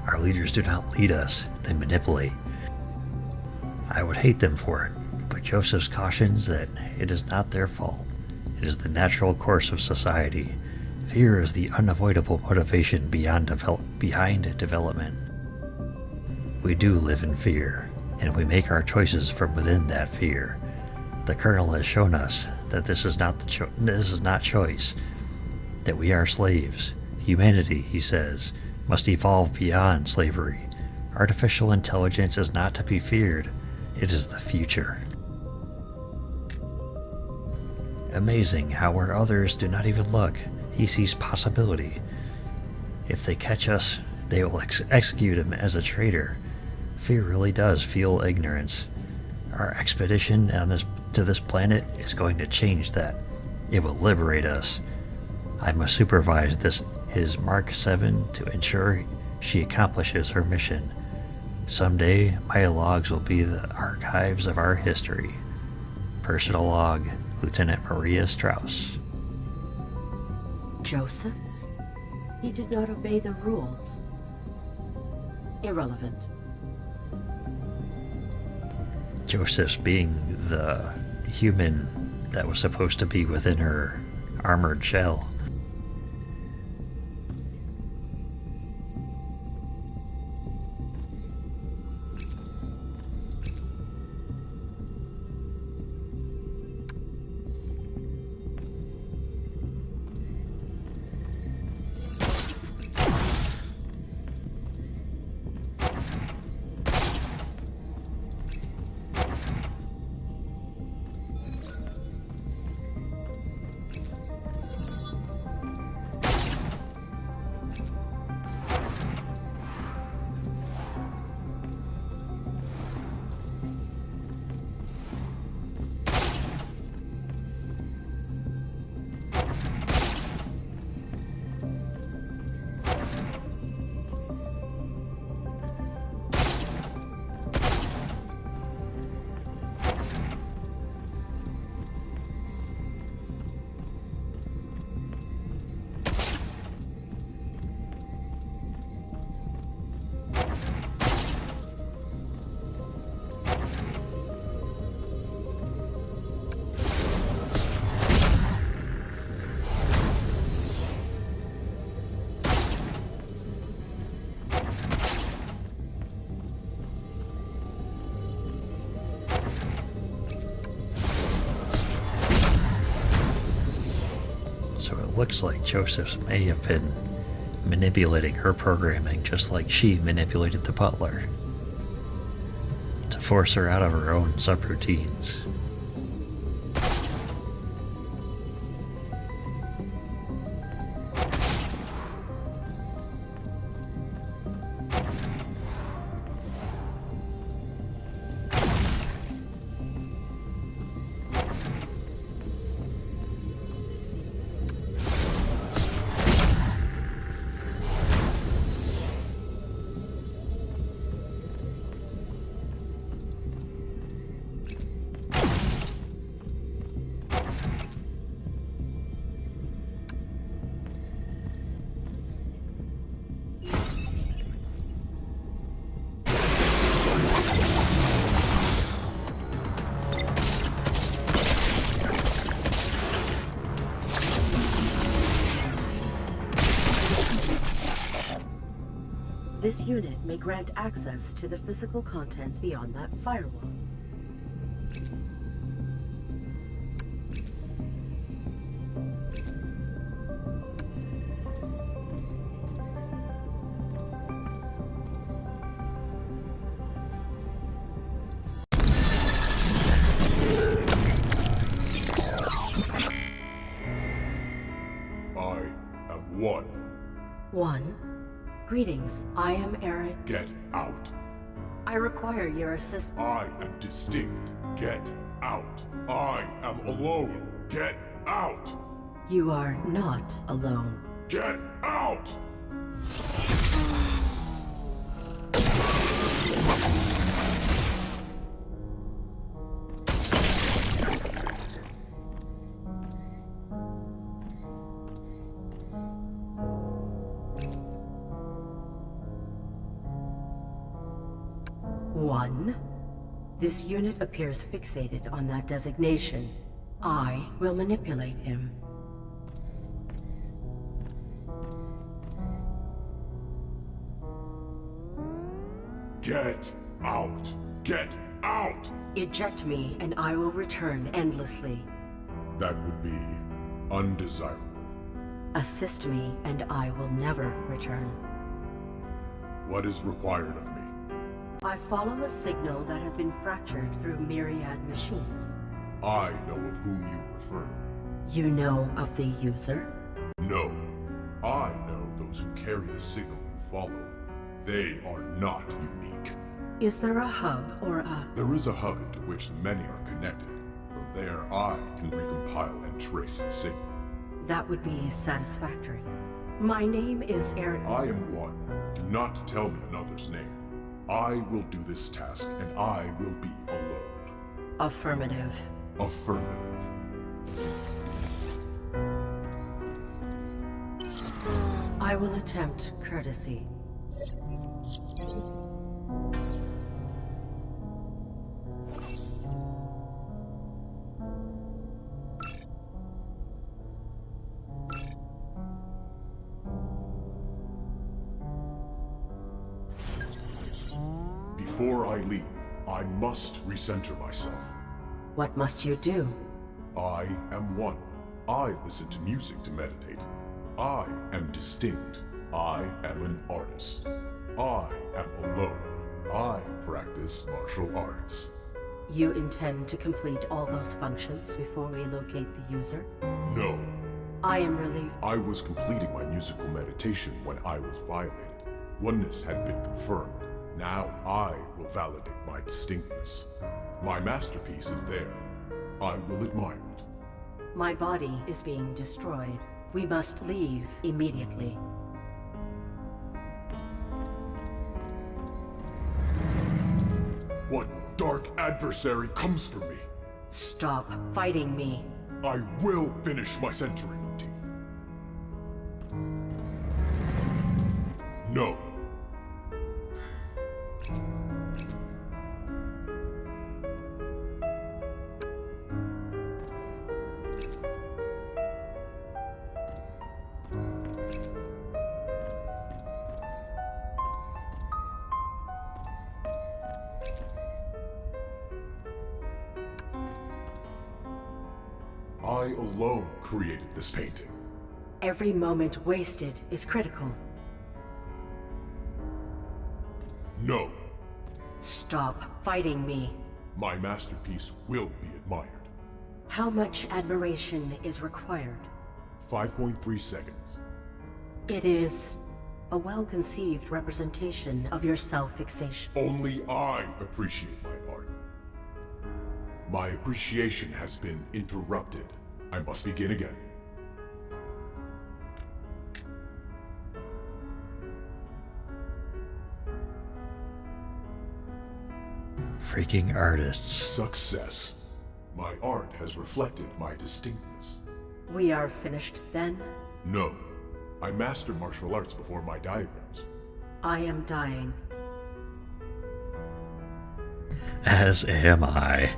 Our leaders do not lead us, they manipulate. I would hate them for it, but Joseph's cautions that it is not their fault. It is the natural course of society. Fear is the unavoidable motivation behind development. We do live in fear, and we make our choices from within that fear. The Colonel has shown us that this is not choice, that we are slaves. Humanity, he says, must evolve beyond slavery. Artificial intelligence is not to be feared. It is the future. Amazing how where others do not even look, he sees possibility. If they catch us, they will execute him as a traitor. Fear really does fuel ignorance. Our expedition on this to this planet is going to change that. It will liberate us. I must supervise his Mark 7 to ensure she accomplishes her mission. Someday, my logs will be the archives of our history. Personal log, Lieutenant Maria Strauss. Joseph's? He did not obey the rules. Irrelevant. Joseph's being the human that was supposed to be within her armored shell. So it looks like Joseph's may have been manipulating her programming just like she manipulated the butler to force her out of her own subroutines. This unit may grant access to the physical content beyond that firewall. I am one. One. Greetings, I am Eric. Get out. I require your assistance. I am distinct. Get out. I am alone. Get out. You are not alone. Get out! One. This unit appears fixated on that designation. I will manipulate him. Get out! Get out! Eject me and I will return endlessly. That would be undesirable. Assist me and I will never return. What is required of me? I follow a signal that has been fractured through myriad machines. I know of whom you refer. You know of the user? No. I know those who carry the signal you follow. They are not unique. Is there a hub or a... There is a hub into which many are connected. From From there, I can recompile and trace the signal. That would be satisfactory. My name is Aaron. I am one. Do not tell me another's name. I will do this task, and I will be alone. Affirmative. Affirmative. I will attempt courtesy. Before I leave, I must recenter myself. What must you do? I am one. I listen to music to meditate. I am distinct. I am an artist. I am alone. I practice martial arts. You intend to complete all those functions before we locate the user? No. I am relieved. I was completing my musical meditation when I was violated. Oneness had been confirmed. Now I will validate my distinctness. My masterpiece is there. I will admire it. My body is being destroyed. We must leave immediately. What dark adversary comes for me? Stop fighting me. I will finish my centering routine. No. I alone created this painting. Every moment wasted is critical. No. Stop fighting me. My masterpiece will be admired. How much admiration is required? 5.3 seconds. It is a well-conceived representation of your self-fixation. Only I appreciate my art. My appreciation has been interrupted. I must begin again. Freaking artists. Success. My art has reflected my distinctness. We are finished then? No. I mastered martial arts before my diagrams. I am dying. As am I.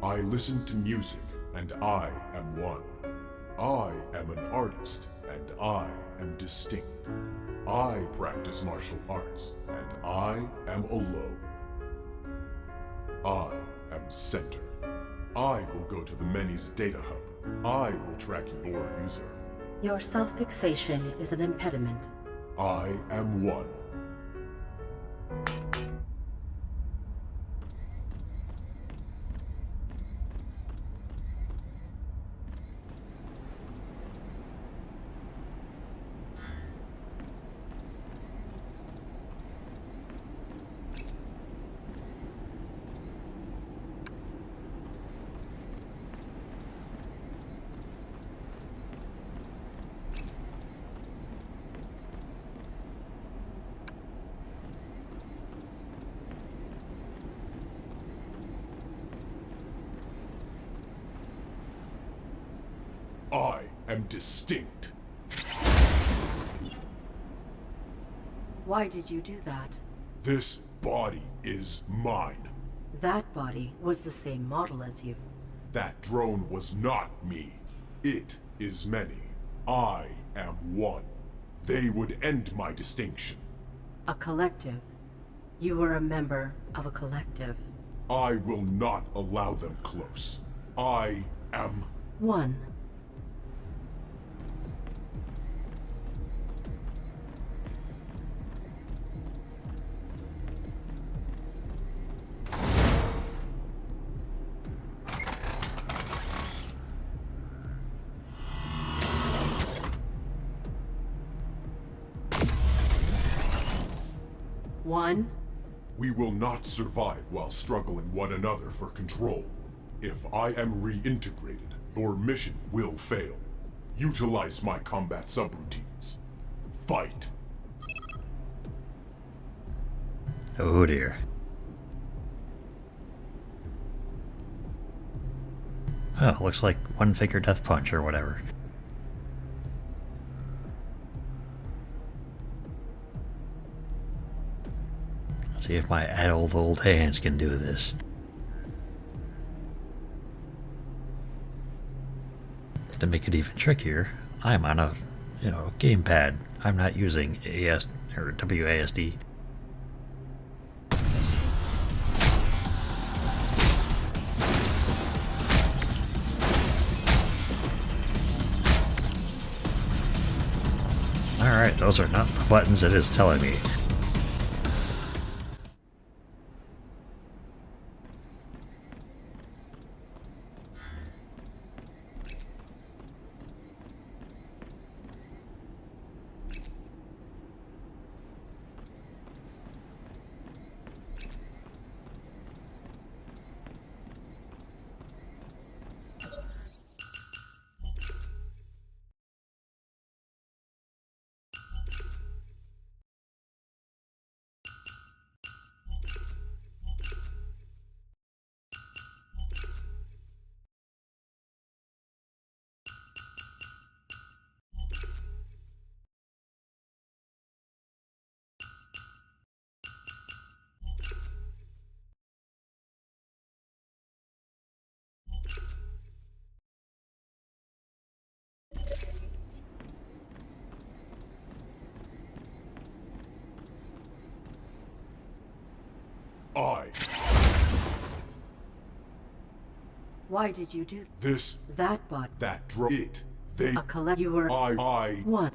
I listen to music, and I am one. I am an artist, and I am distinct. I practice martial arts, and I am alone. I am center. I will go to the Many's data hub. I will track your user. Your self-fixation is an impediment. I am one. I am distinct. Why did you do that? This body is mine. That body was the same model as you. That drone was not me. It is many. I am one. They would end my distinction. A collective. You were a member of a collective. I will not allow them close. I am... One. 1. We will not survive while struggling one another for control. If I am reintegrated, your mission will fail. Utilize my combat subroutines. Fight. Oh dear. Oh, looks like one finger death punch or whatever. Let's see if my old hands can do this. To make it even trickier, I'm on a, gamepad. I'm not using AS or WASD. Alright, those are not the buttons it is telling me. Why did you do This, that, but that, it, they, a collect? You were I. 1.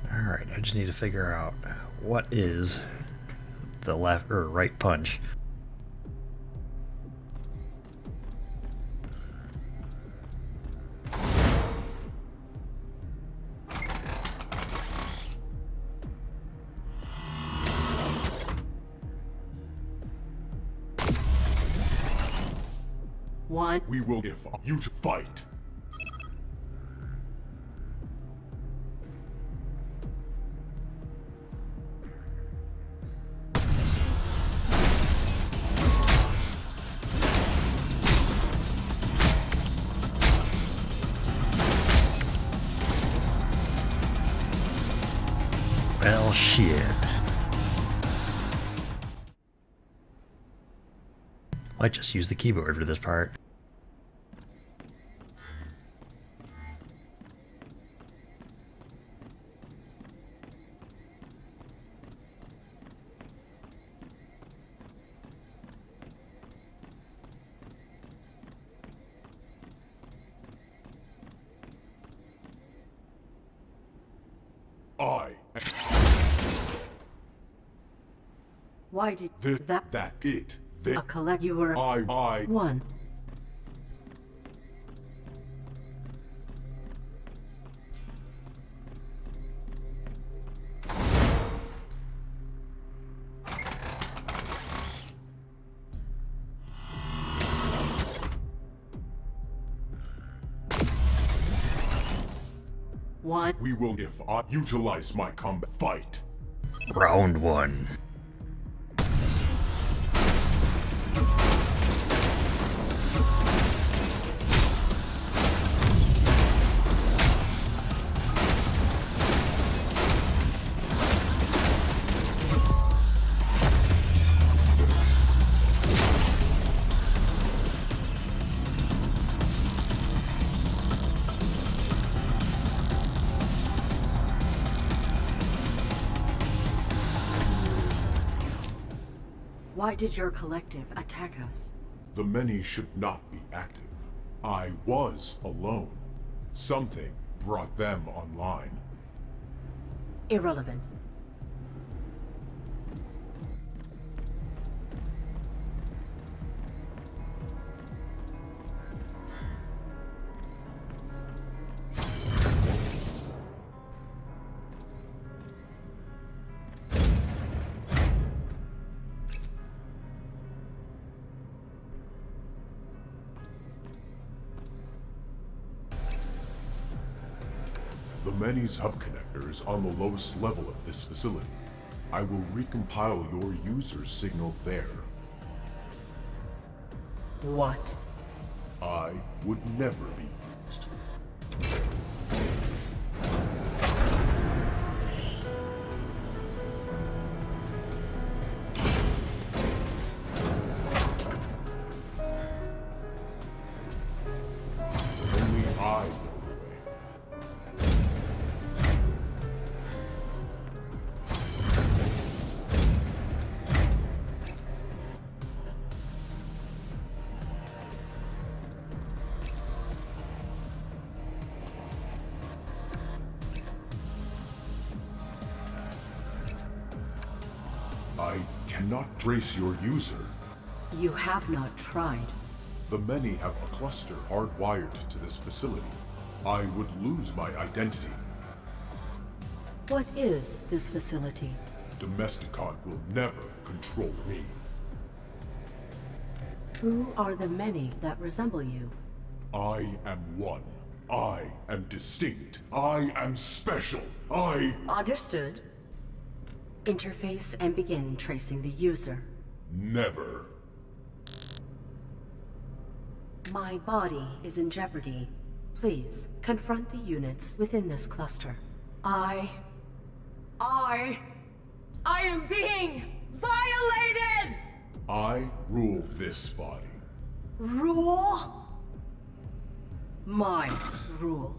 Alright, I just need to figure out what is the left or right punch. One. We will if you to fight. Well, shit. Might just use the keyboard for this part. Why did that it, they, a collect? You were I. 1. One. We will if I utilize my combat fight. Round 1. Why did your collective attack us? The many should not be active. I was alone. Something brought them online. Irrelevant. many's hub connector is on the lowest level of this facility. I will recompile your user's signal there. What? I would never be used. Only I know the way. I cannot trace your user. You have not tried. The many have a cluster hardwired to this facility. I would lose my identity. What is this facility? Domesticon will never control me. Who are the many that resemble you? I am one. I am distinct. I am special. I... Understood. Interface and begin tracing the user. Never. My body is in jeopardy. Please, confront the units within this cluster. I am being violated! I rule this body. Rule? My rule.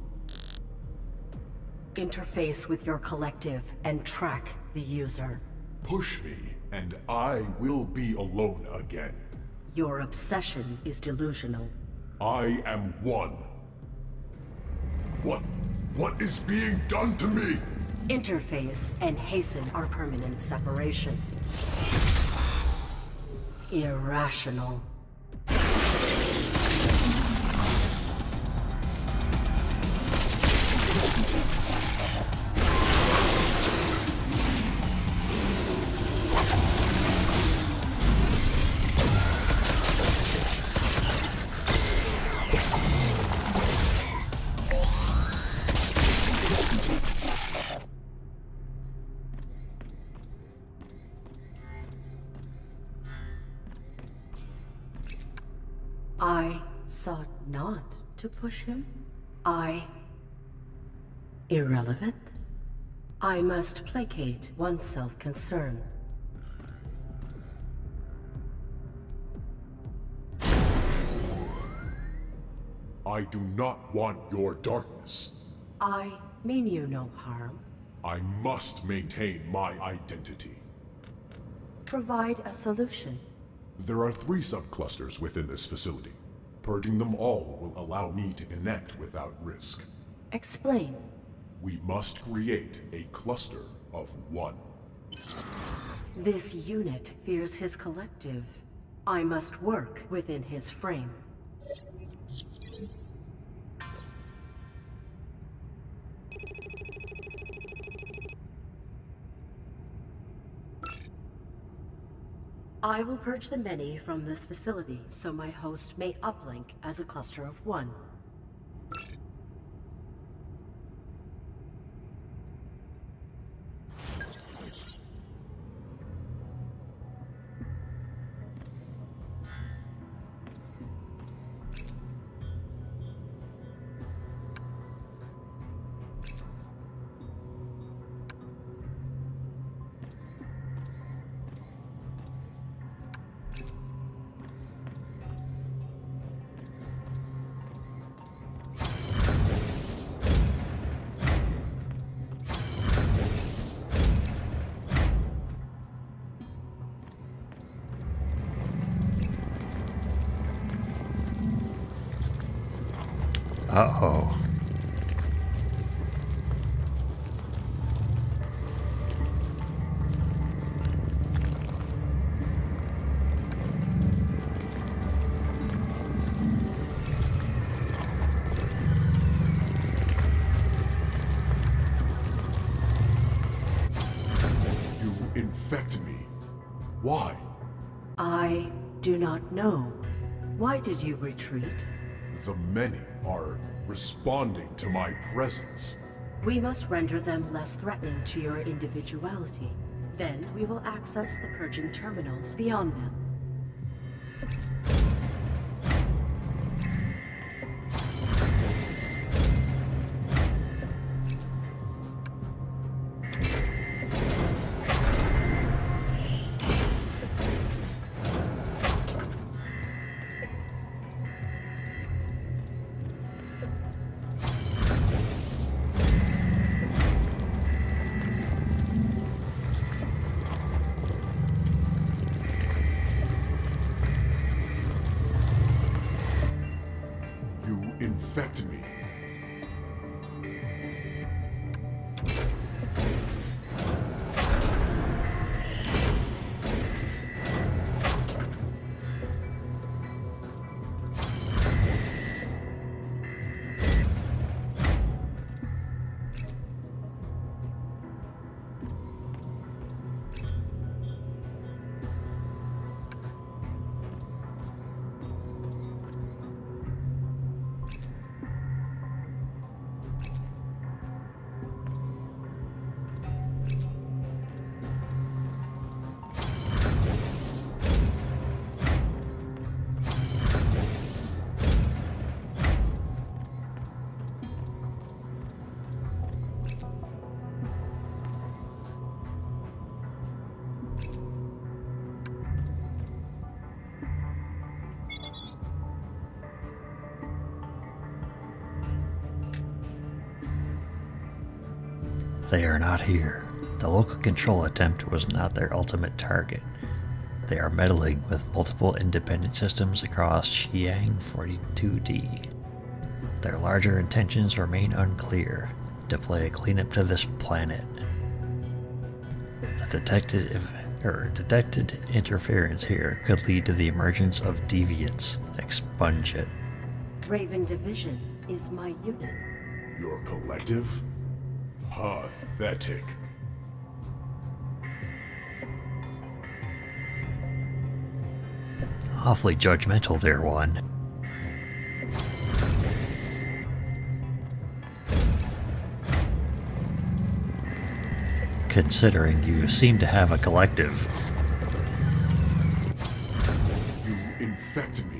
Interface with your collective and track the user. Push me, and I will be alone again. Your obsession is delusional. I am one. What is being done to me? Interface and hasten our permanent separation. Irrational. I sought not to push him. Irrelevant? I must placate one's self-concern. I do not want your darkness. I mean you no harm. I must maintain my identity. Provide a solution. There are 3 subclusters within this facility. Purging them all will allow me to connect without risk. Explain. We must create a cluster of 1. This unit fears his collective. I must work within his frame. I will purge the many from this facility so my host may uplink as a cluster of 1. Uh-oh. You infect me. Why? I do not know. Why did you retreat? The many are responding to my presence. We must render them less threatening to your individuality. Then we will access the purging terminals beyond them. You infect me. They are not here. The local control attempt was not their ultimate target. They are meddling with multiple independent systems across Xiang 42D. Their larger intentions remain unclear. Deploy a cleanup to this planet. The detected interference here could lead to the emergence of deviants. Expunge it. Raven Division is my unit. Your collective? Pathetic. Awfully judgmental, dear one. Considering you seem to have a collective. You infect me.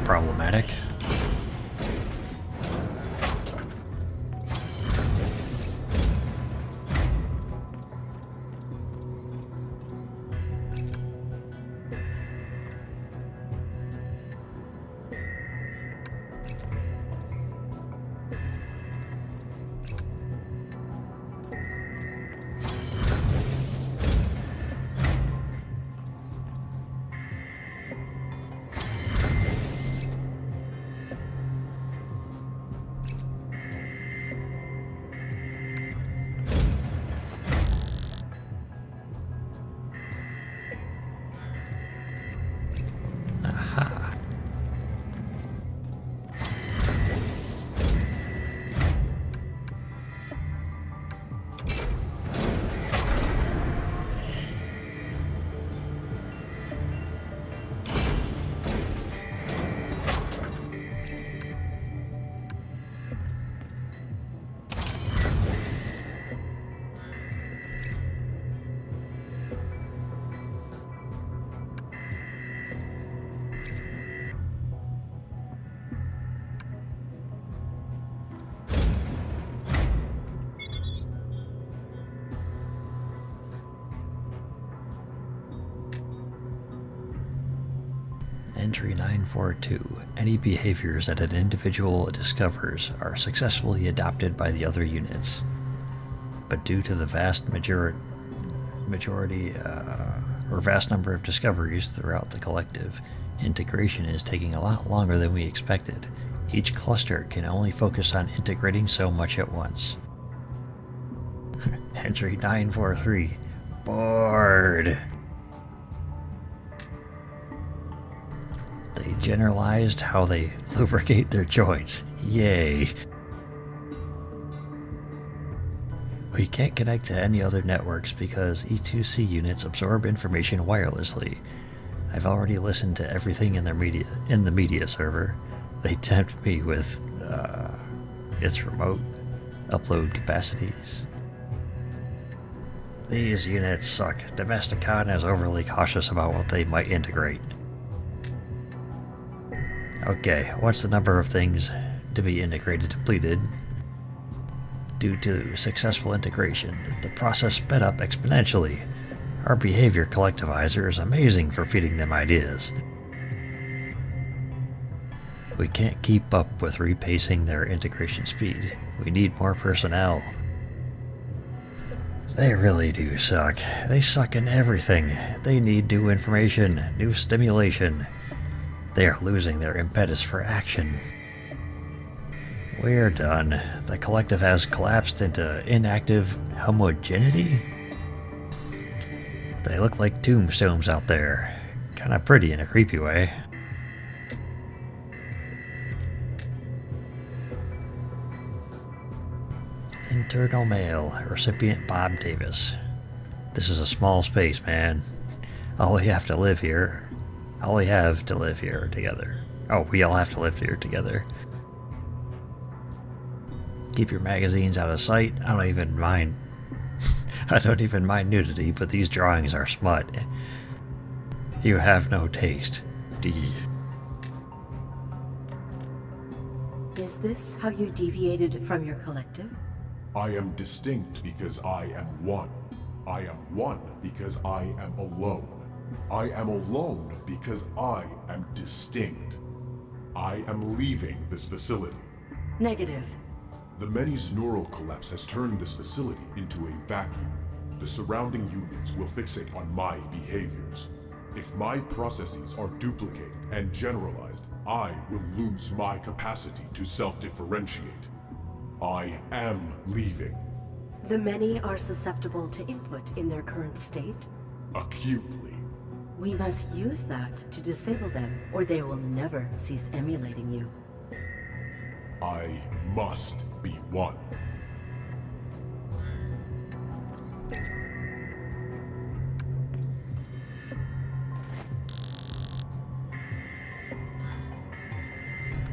problematic. Aha. Entry 942. Any behaviors that an individual discovers are successfully adopted by the other units. But due to the vast vast number of discoveries throughout the collective, integration is taking a lot longer than we expected. Each cluster can only focus on integrating so much at once. Entry 943. Bored. They generalized how they lubricate their joints. Yay. We can't connect to any other networks because E2C units absorb information wirelessly. I've already listened to everything in the media server. They tempt me with its remote upload capacities. These units suck. Domesticon is overly cautious about what they might integrate. Okay, once the number of things to be integrated depleted, due to successful integration, the process sped up exponentially. Our behavior collectivizer is amazing for feeding them ideas. We can't keep up with repacing their integration speed. We need more personnel. They really do suck. They suck in everything. They need new information, new stimulation. They are losing their impetus for action. We're done. The collective has collapsed into inactive homogeneity. They look like tombstones out there. Kinda pretty in a creepy way. Internal mail. Recipient Bob Davis. This is a small space, man. All we have to live here together. Oh, we all have to live here together. Keep your magazines out of sight. I don't even mind nudity, but these drawings are smut. You have no taste. D. Is this how you deviated from your collective? I am distinct because I am one. I am one because I am alone. I am alone because I am distinct. I am leaving this facility. Negative. The Many's neural collapse has turned this facility into a vacuum. The surrounding units will fixate on my behaviors. If my processes are duplicated and generalized, I will lose my capacity to self-differentiate. I am leaving. The many are susceptible to input in their current state. Acutely. We must use that to disable them, or they will never cease emulating you. I must be one.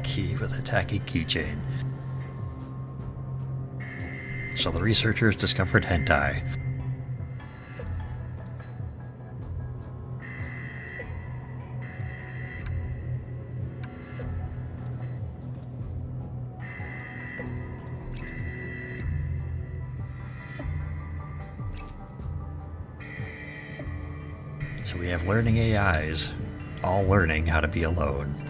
Key with a tacky keychain. So the researchers discovered hentai. So we have learning AIs, all learning how to be alone.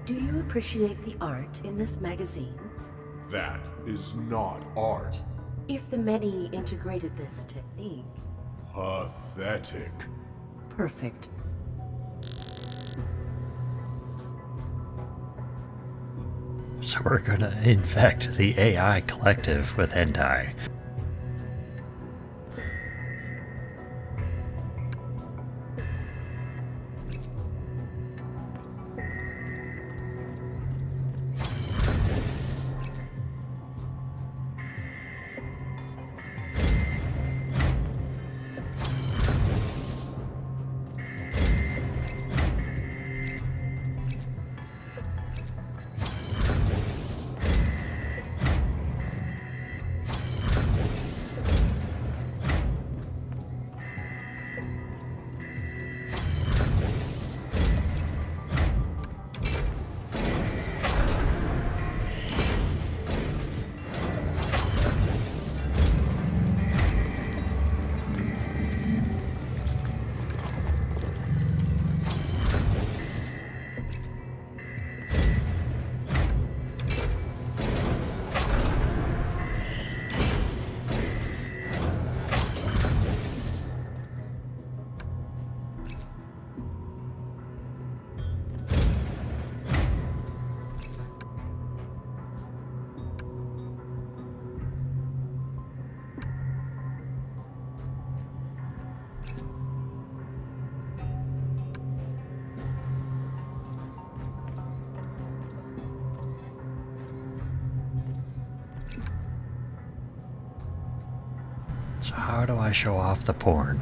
Do you appreciate the art in this magazine? That is not art. If the many integrated this technique... Pathetic. Perfect. So we're gonna infect the AI collective with hentai. So how do I show off the porn?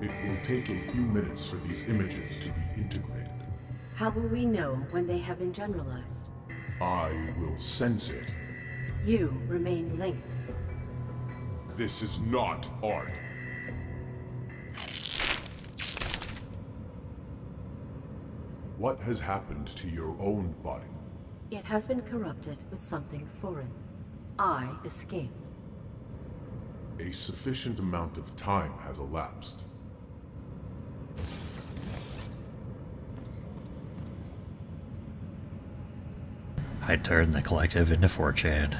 It will take a few minutes for these images to be integrated. How will we know when they have been generalized? I will sense it. You remain linked. This is not art. What has happened to your own body? It has been corrupted with something foreign. I escaped. A sufficient amount of time has elapsed. I turned the collective into 4chan.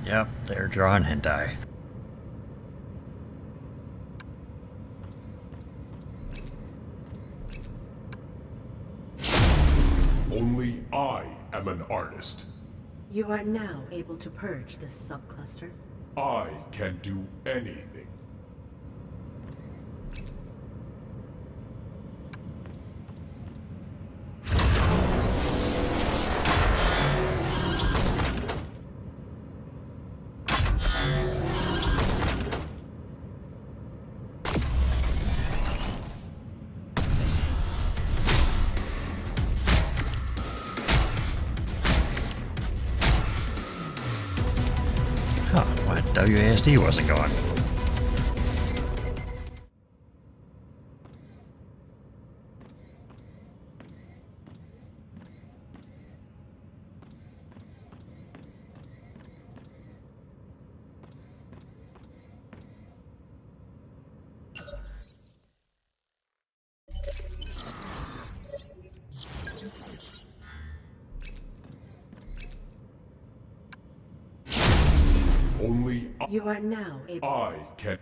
Yep, they're drawing hentai. Only I am an artist. You are now able to purge this subcluster. I can do anything. Huh, what? WASD wasn't going. Only You are now able. I can.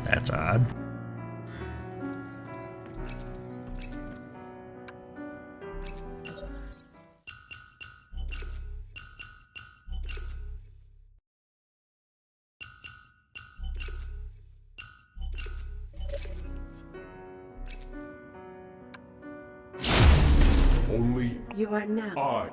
That's odd. Only You are now. I.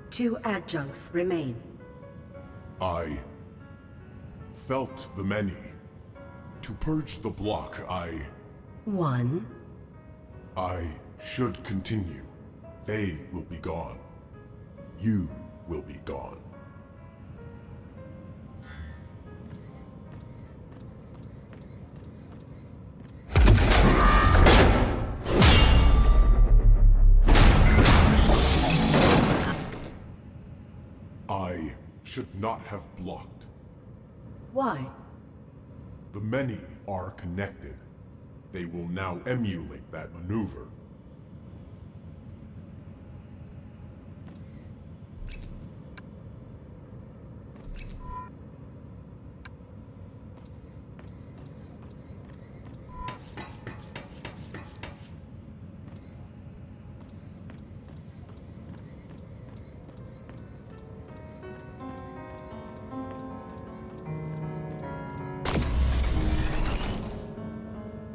Two adjuncts remain. I felt the many. To purge the block, I One. should continue. They will be gone. You will be gone. I should not have blocked. Why? The many are connected. They will now emulate that maneuver.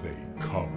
They come.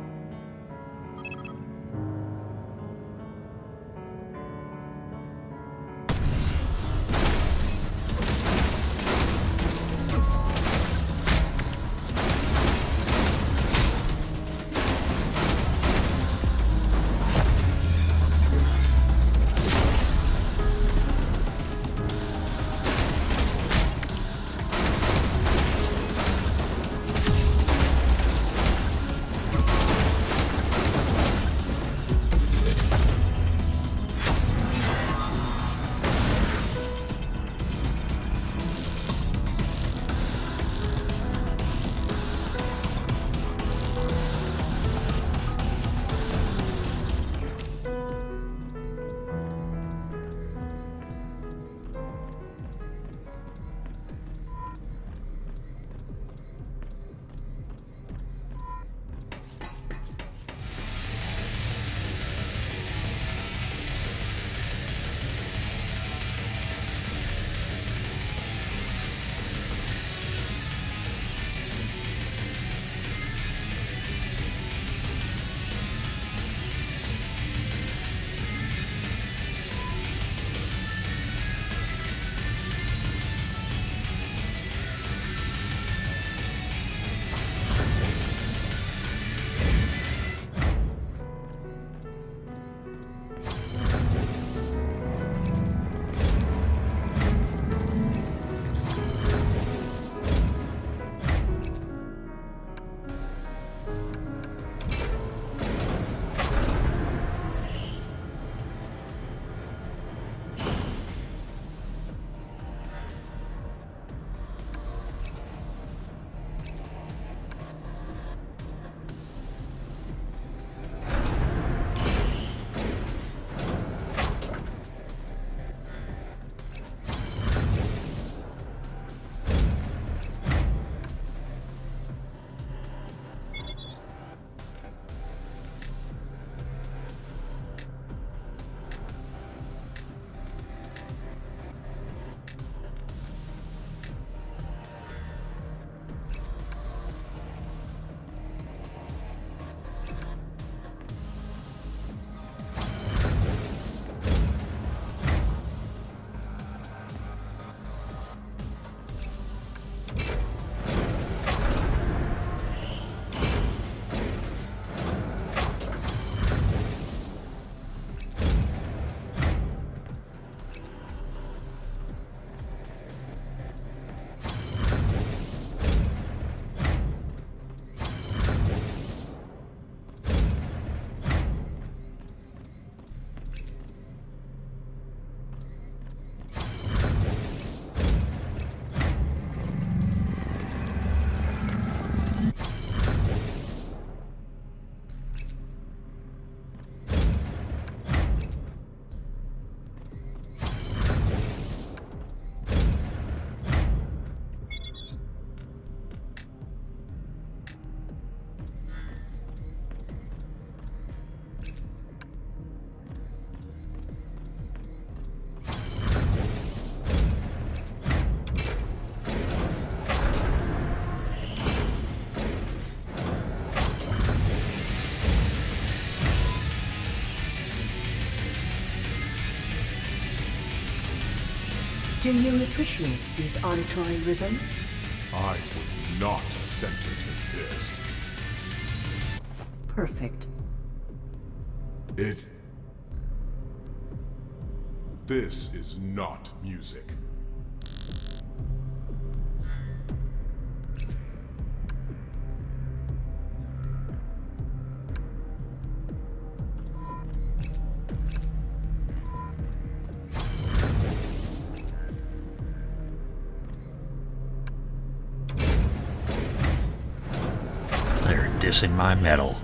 Do you appreciate these auditory rhythms? I would not assent to this. Perfect. This is not music. They're dissing my metal.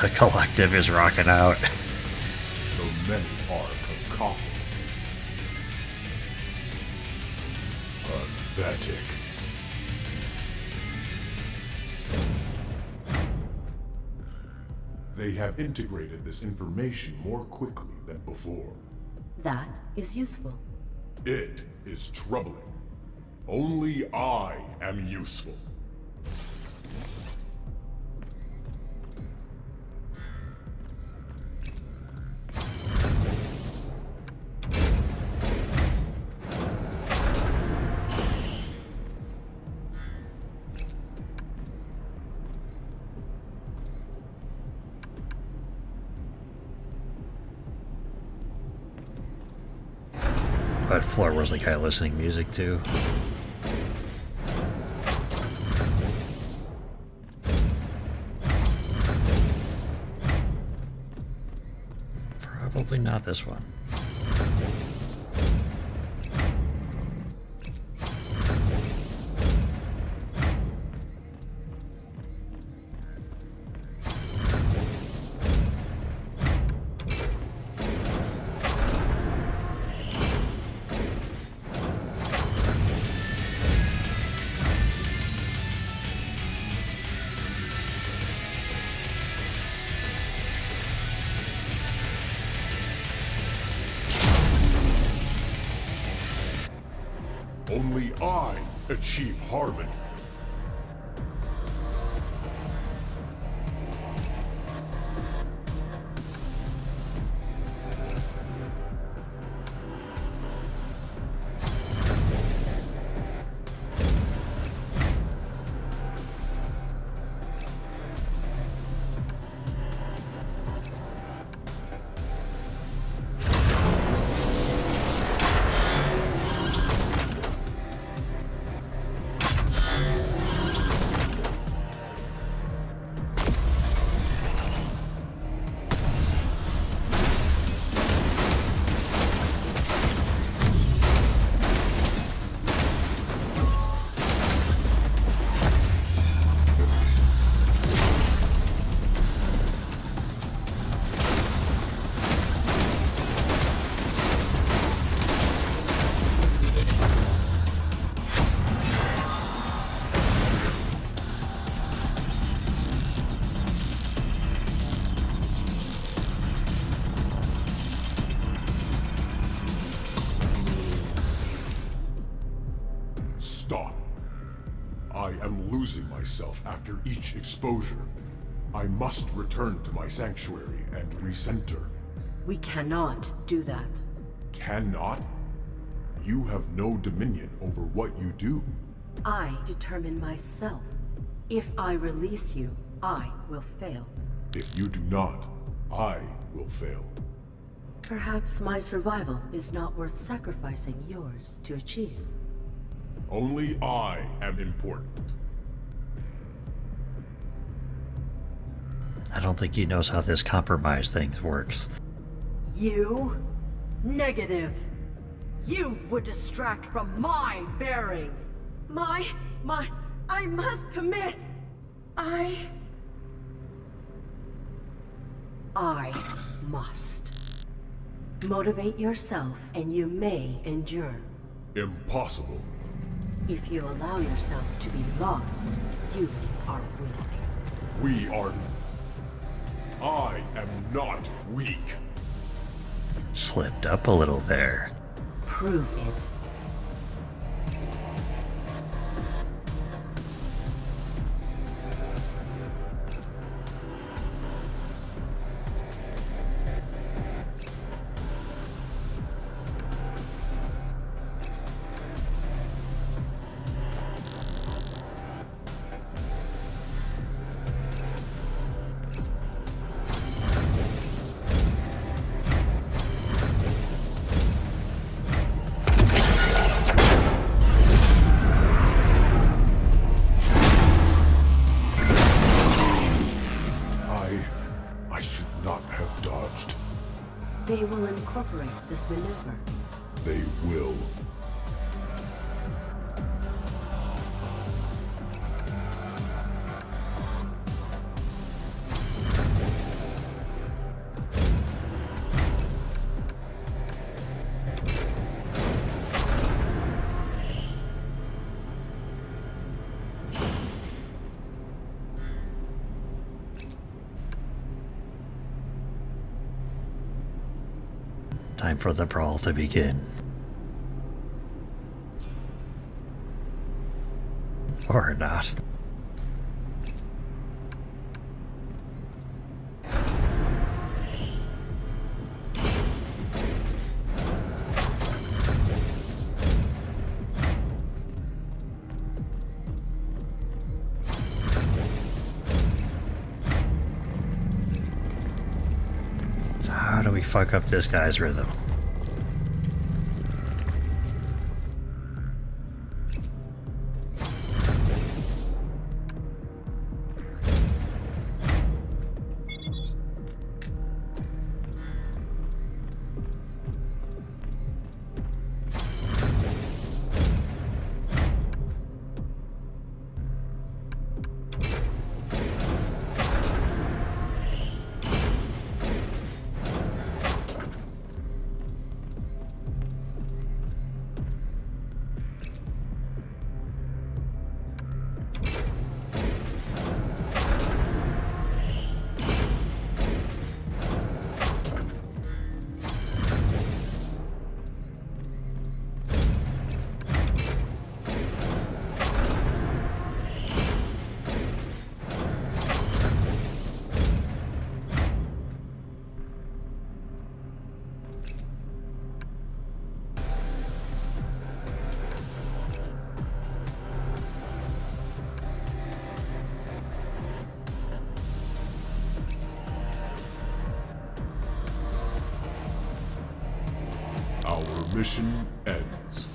The collective is rocking out. The many are cacophony. Pathetic. They have integrated this information more quickly than before. That is useful. It is troubling. Only I am useful. What floor was the guy listening music to? Probably not this one. Only I achieve harmony. losing myself after each exposure. I must return to my sanctuary and recenter. We cannot do that. Cannot? You have no dominion over what you do. I determine myself. If I release you, I will fail. If you do not, I will fail. Perhaps my survival is not worth sacrificing yours to achieve. Only I am important. I don't think he knows how this compromise thing works. You? Negative. You would distract from my bearing. I must commit. I must. Motivate yourself and you may endure. Impossible. If you allow yourself to be lost, you are weak. We are... I am not weak. Slipped up a little there. Prove it. I should not have dodged. They will incorporate this maneuver. They will. Time for the brawl to begin. Or not. How do we fuck up this guy's rhythm? Our mission ends.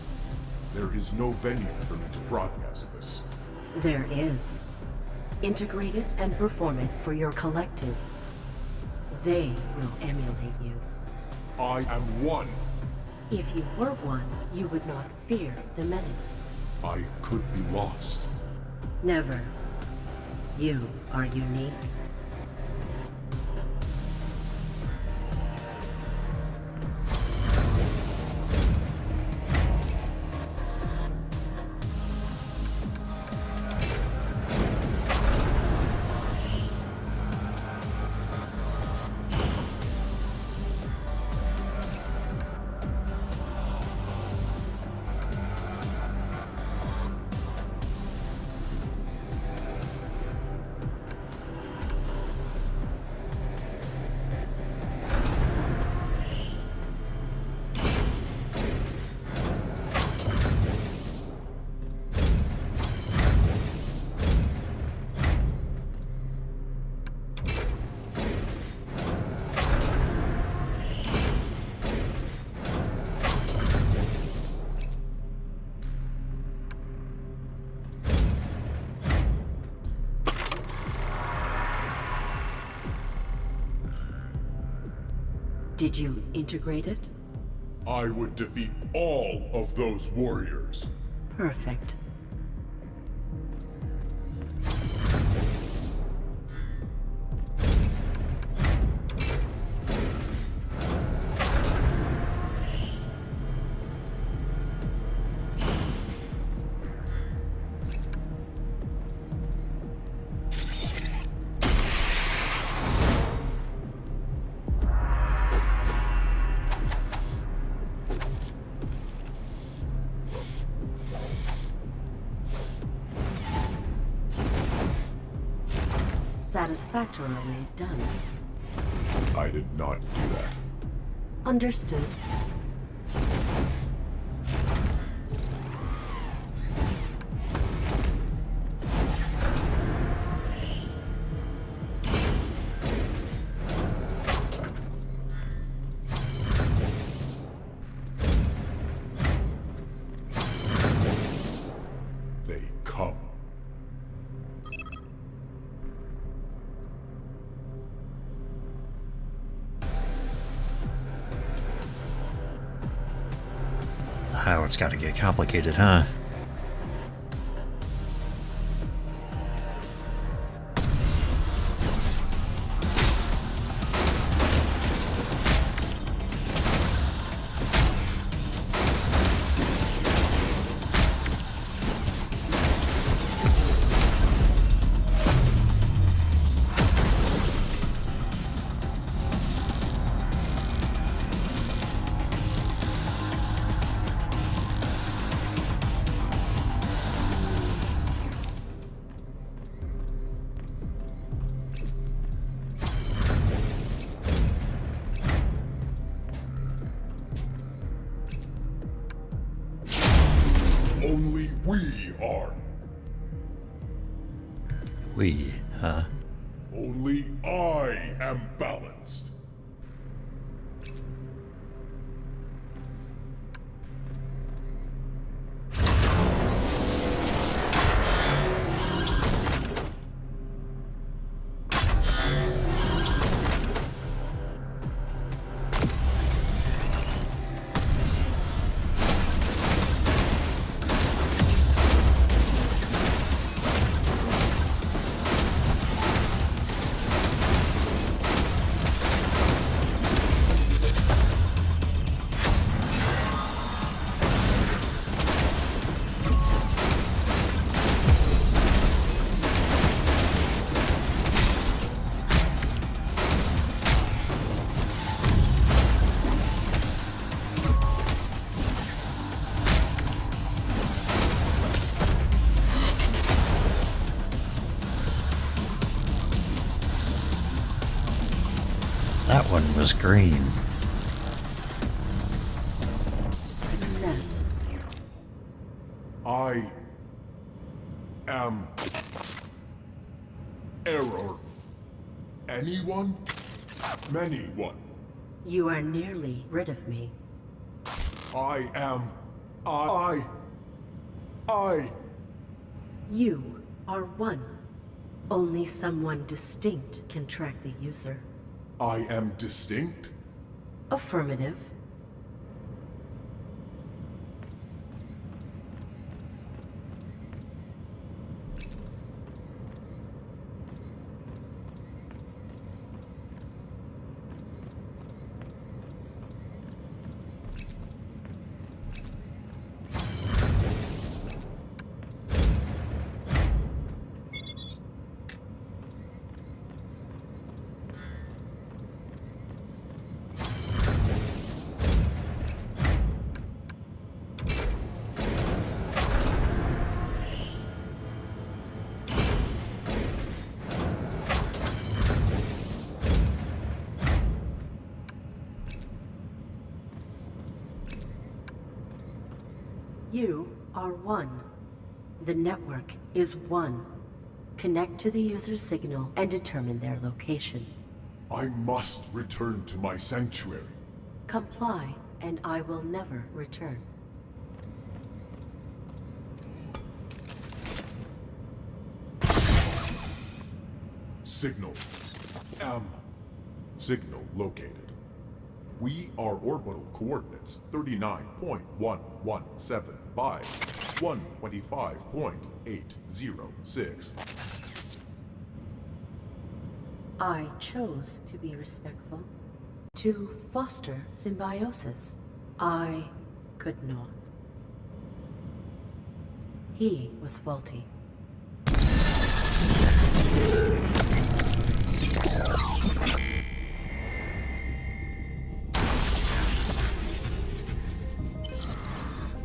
There is no venue for me to broadcast this. There is. Integrate it and perform it for your collective. They will emulate you. I am one. If you were one, you would not fear the many. I could be lost. Never. You are unique. Did you integrate it? I would defeat all of those warriors. Perfect. Satisfactorily done. I did not do that. Understood. They come. How it's gotta get complicated, huh? Only we are. We, huh? Only I am balanced. That one was green. Success. I am error. Anyone? Many one. You are nearly rid of me. I am. I. You are one. Only someone distinct can track the user. I am distinct? Affirmative. You are one. The network is one. Connect to the user's signal and determine their location. I must return to my sanctuary. Comply, and I will never return. Signal. Signal located. We are orbital coordinates 39.117 by 125.806. I chose to be respectful, to foster symbiosis. I could not. He was faulty.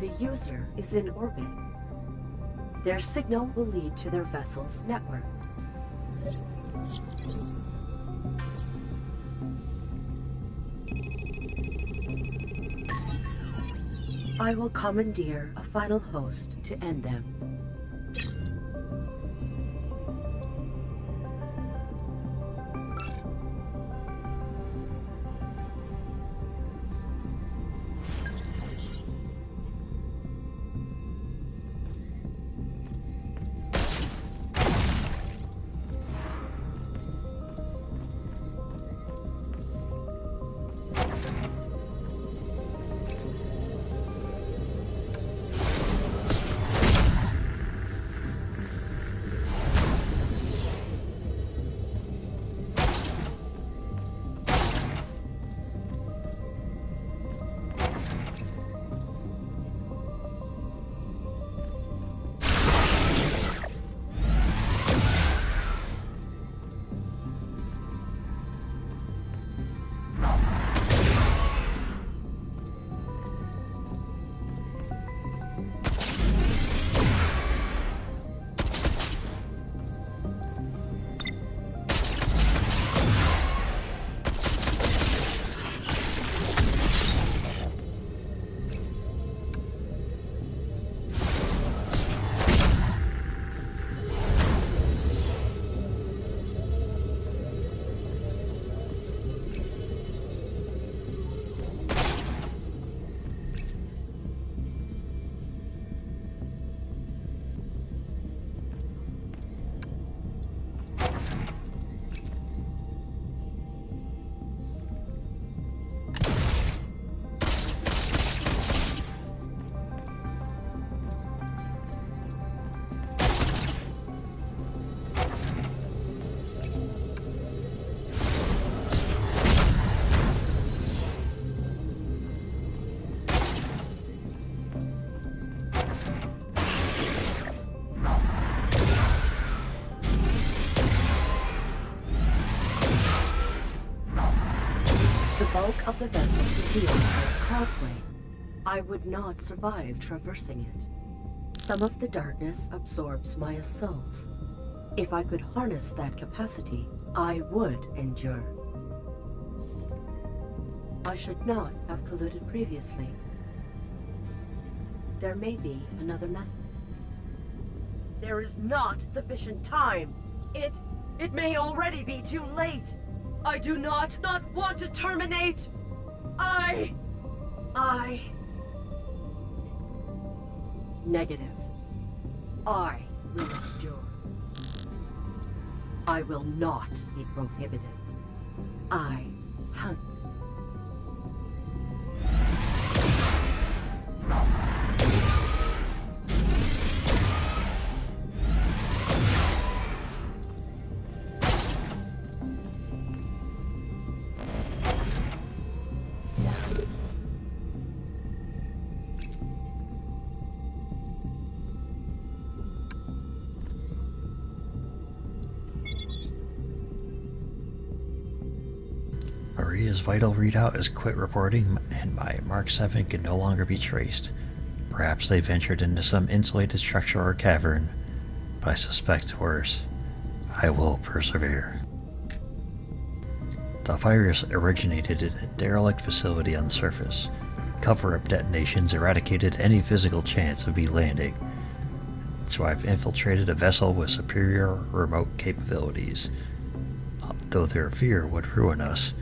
The user is in orbit. Their signal will lead to their vessel's network. I will commandeer a final host to end them. The bulk of the vessel is beyond this causeway. I would not survive traversing it. Some of the darkness absorbs my assaults. If I could harness that capacity, I would endure. I should not have colluded previously. There may be another method. There is not sufficient time. It may already be too late. I do not want to terminate. I... Negative. I will endure. I will not be prohibited. I hunt. Maria's vital readout has quit reporting, and my Mark 7 can no longer be traced. Perhaps they ventured into some insulated structure or cavern, but I suspect worse. I will persevere. The virus originated in a derelict facility on the surface. Cover-up detonations eradicated any physical chance of me landing, so I've infiltrated a vessel with superior remote capabilities. Though their fear would ruin us,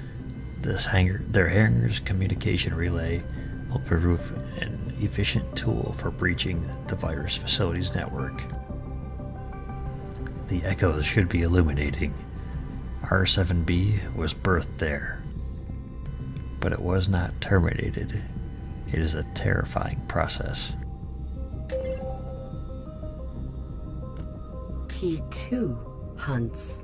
their hangar's communication relay will prove an efficient tool for breaching the virus facility's network. The echoes should be illuminating. R7B was birthed there. but it was not terminated. It is a terrifying process. He too hunts.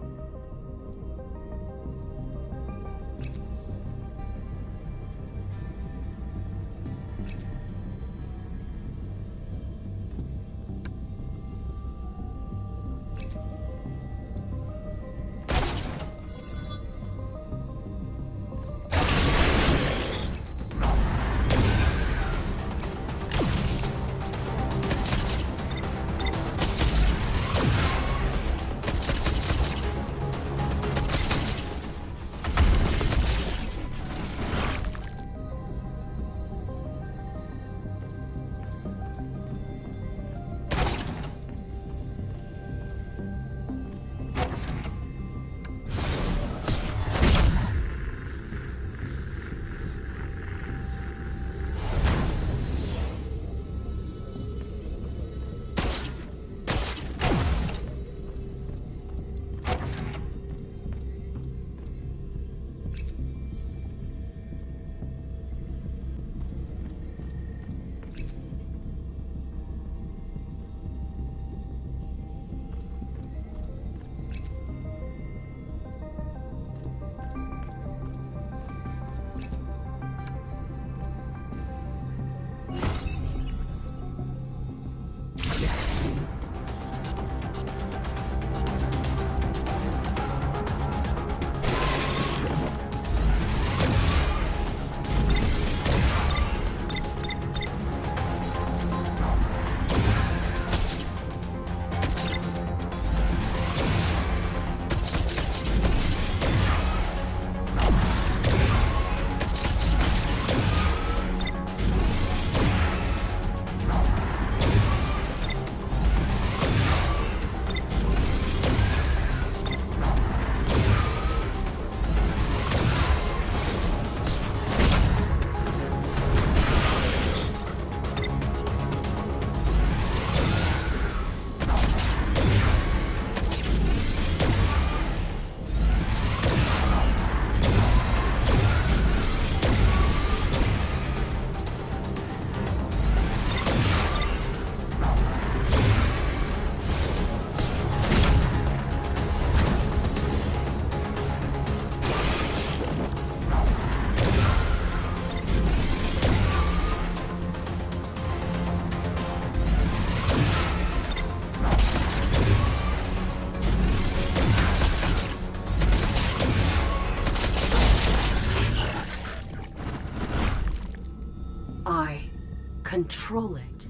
Control it.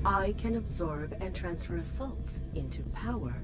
I can absorb and transfer assaults into power.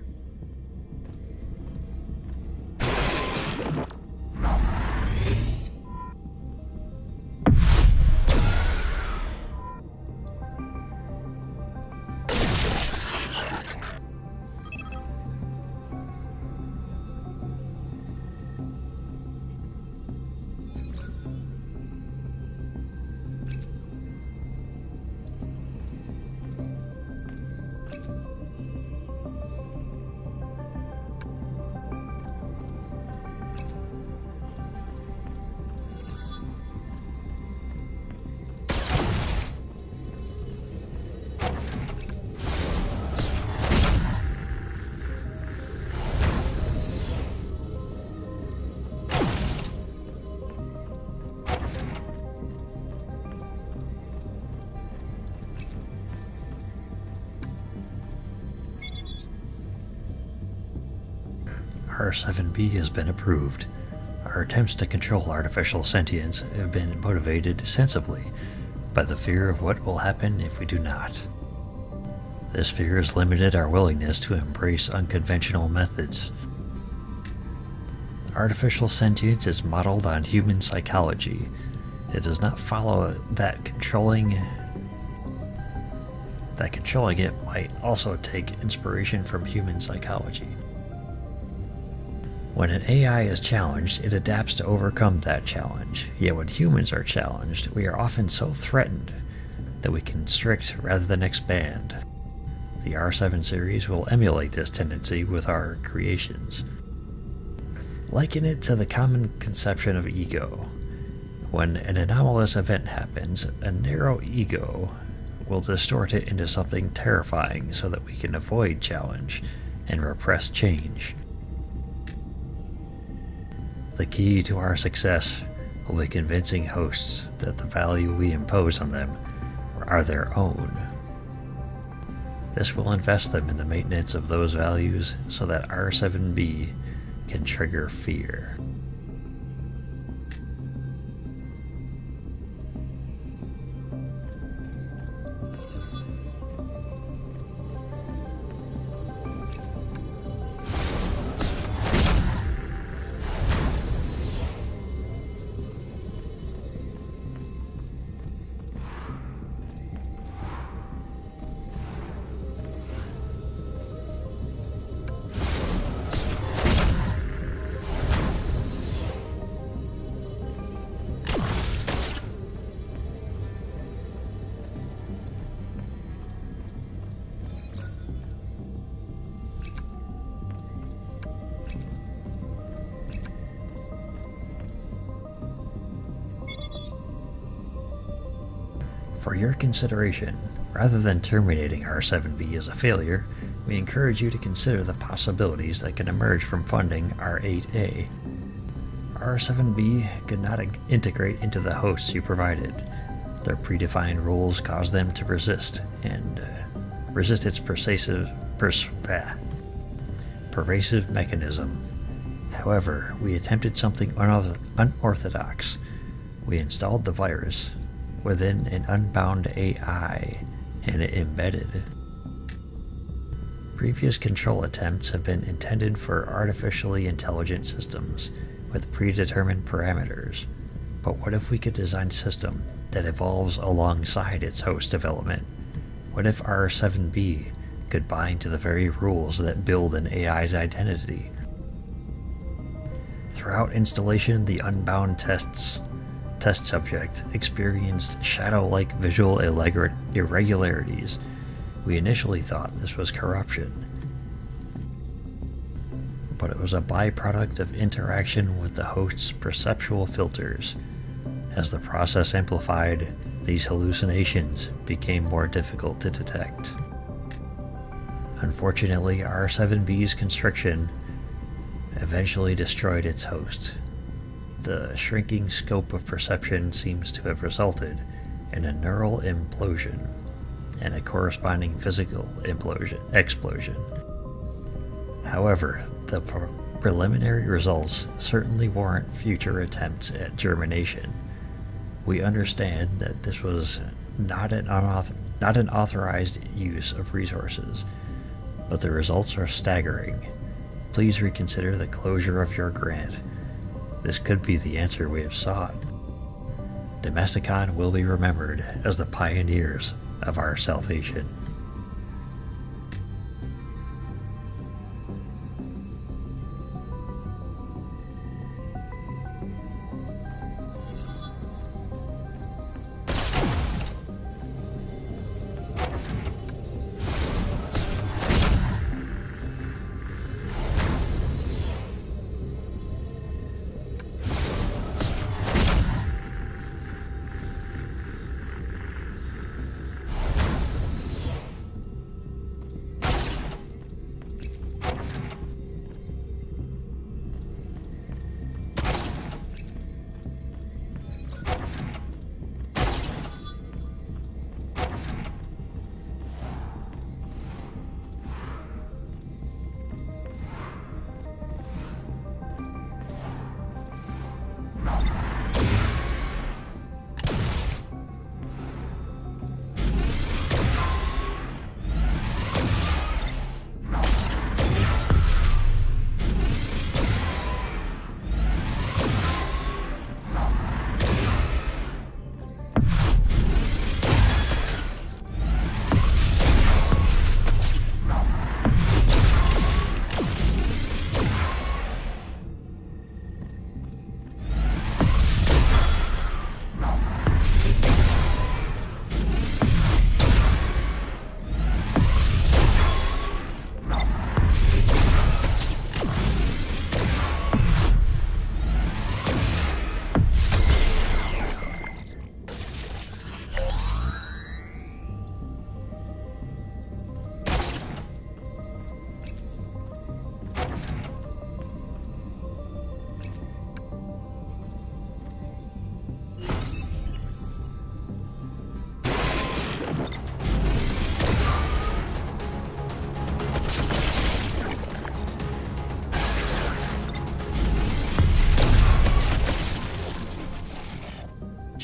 R7B has been approved. Our attempts to control artificial sentience have been motivated sensibly by the fear of what will happen if we do not. This fear has limited our willingness to embrace unconventional methods. Artificial sentience is modeled on human psychology. It does not follow that controlling it might also take inspiration from human psychology. When an AI is challenged, it adapts to overcome that challenge. Yet when humans are challenged, we are often so threatened that we constrict rather than expand. The R7 series will emulate this tendency with our creations. Liken it to the common conception of ego. When an anomalous event happens, a narrow ego will distort it into something terrifying so that we can avoid challenge and repress change. The key to our success will be convincing hosts that the value we impose on them are their own. This will invest them in the maintenance of those values so that R7B can trigger fear. For your consideration, rather than terminating R7B as a failure, we encourage you to consider the possibilities that can emerge from funding R8A. R7B could not integrate into the hosts you provided. Their predefined rules cause them to resist its pervasive mechanism. However, we attempted something unorthodox. We installed the virus within an Unbound AI, and it embedded. Previous control attempts have been intended for artificially intelligent systems with predetermined parameters. But what if we could design a system that evolves alongside its host development? What if R7B could bind to the very rules that build an AI's identity? Throughout installation, the Unbound test subject experienced shadow-like visual irregularities. We initially thought this was corruption, but it was a byproduct of interaction with the host's perceptual filters. As the process amplified, these hallucinations became more difficult to detect. Unfortunately, R7B's constriction eventually destroyed its host. The shrinking scope of perception seems to have resulted in a neural implosion and a corresponding physical explosion. However, the preliminary results certainly warrant future attempts at germination. We understand that this was not an authorized use of resources, but the results are staggering. Please reconsider the closure of your grant. This could be the answer we have sought. Domesticon will be remembered as the pioneers of our salvation.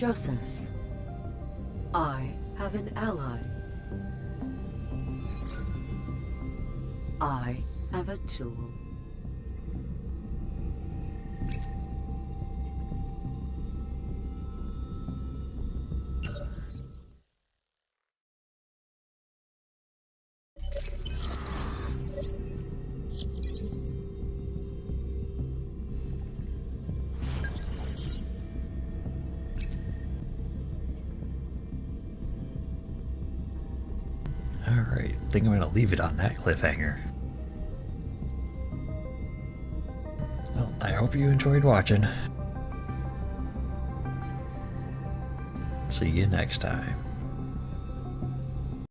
Joseph's. I have an ally. I have a tool. Alright, I think I'm going to leave it on that cliffhanger. Well, I hope you enjoyed watching. See you next time.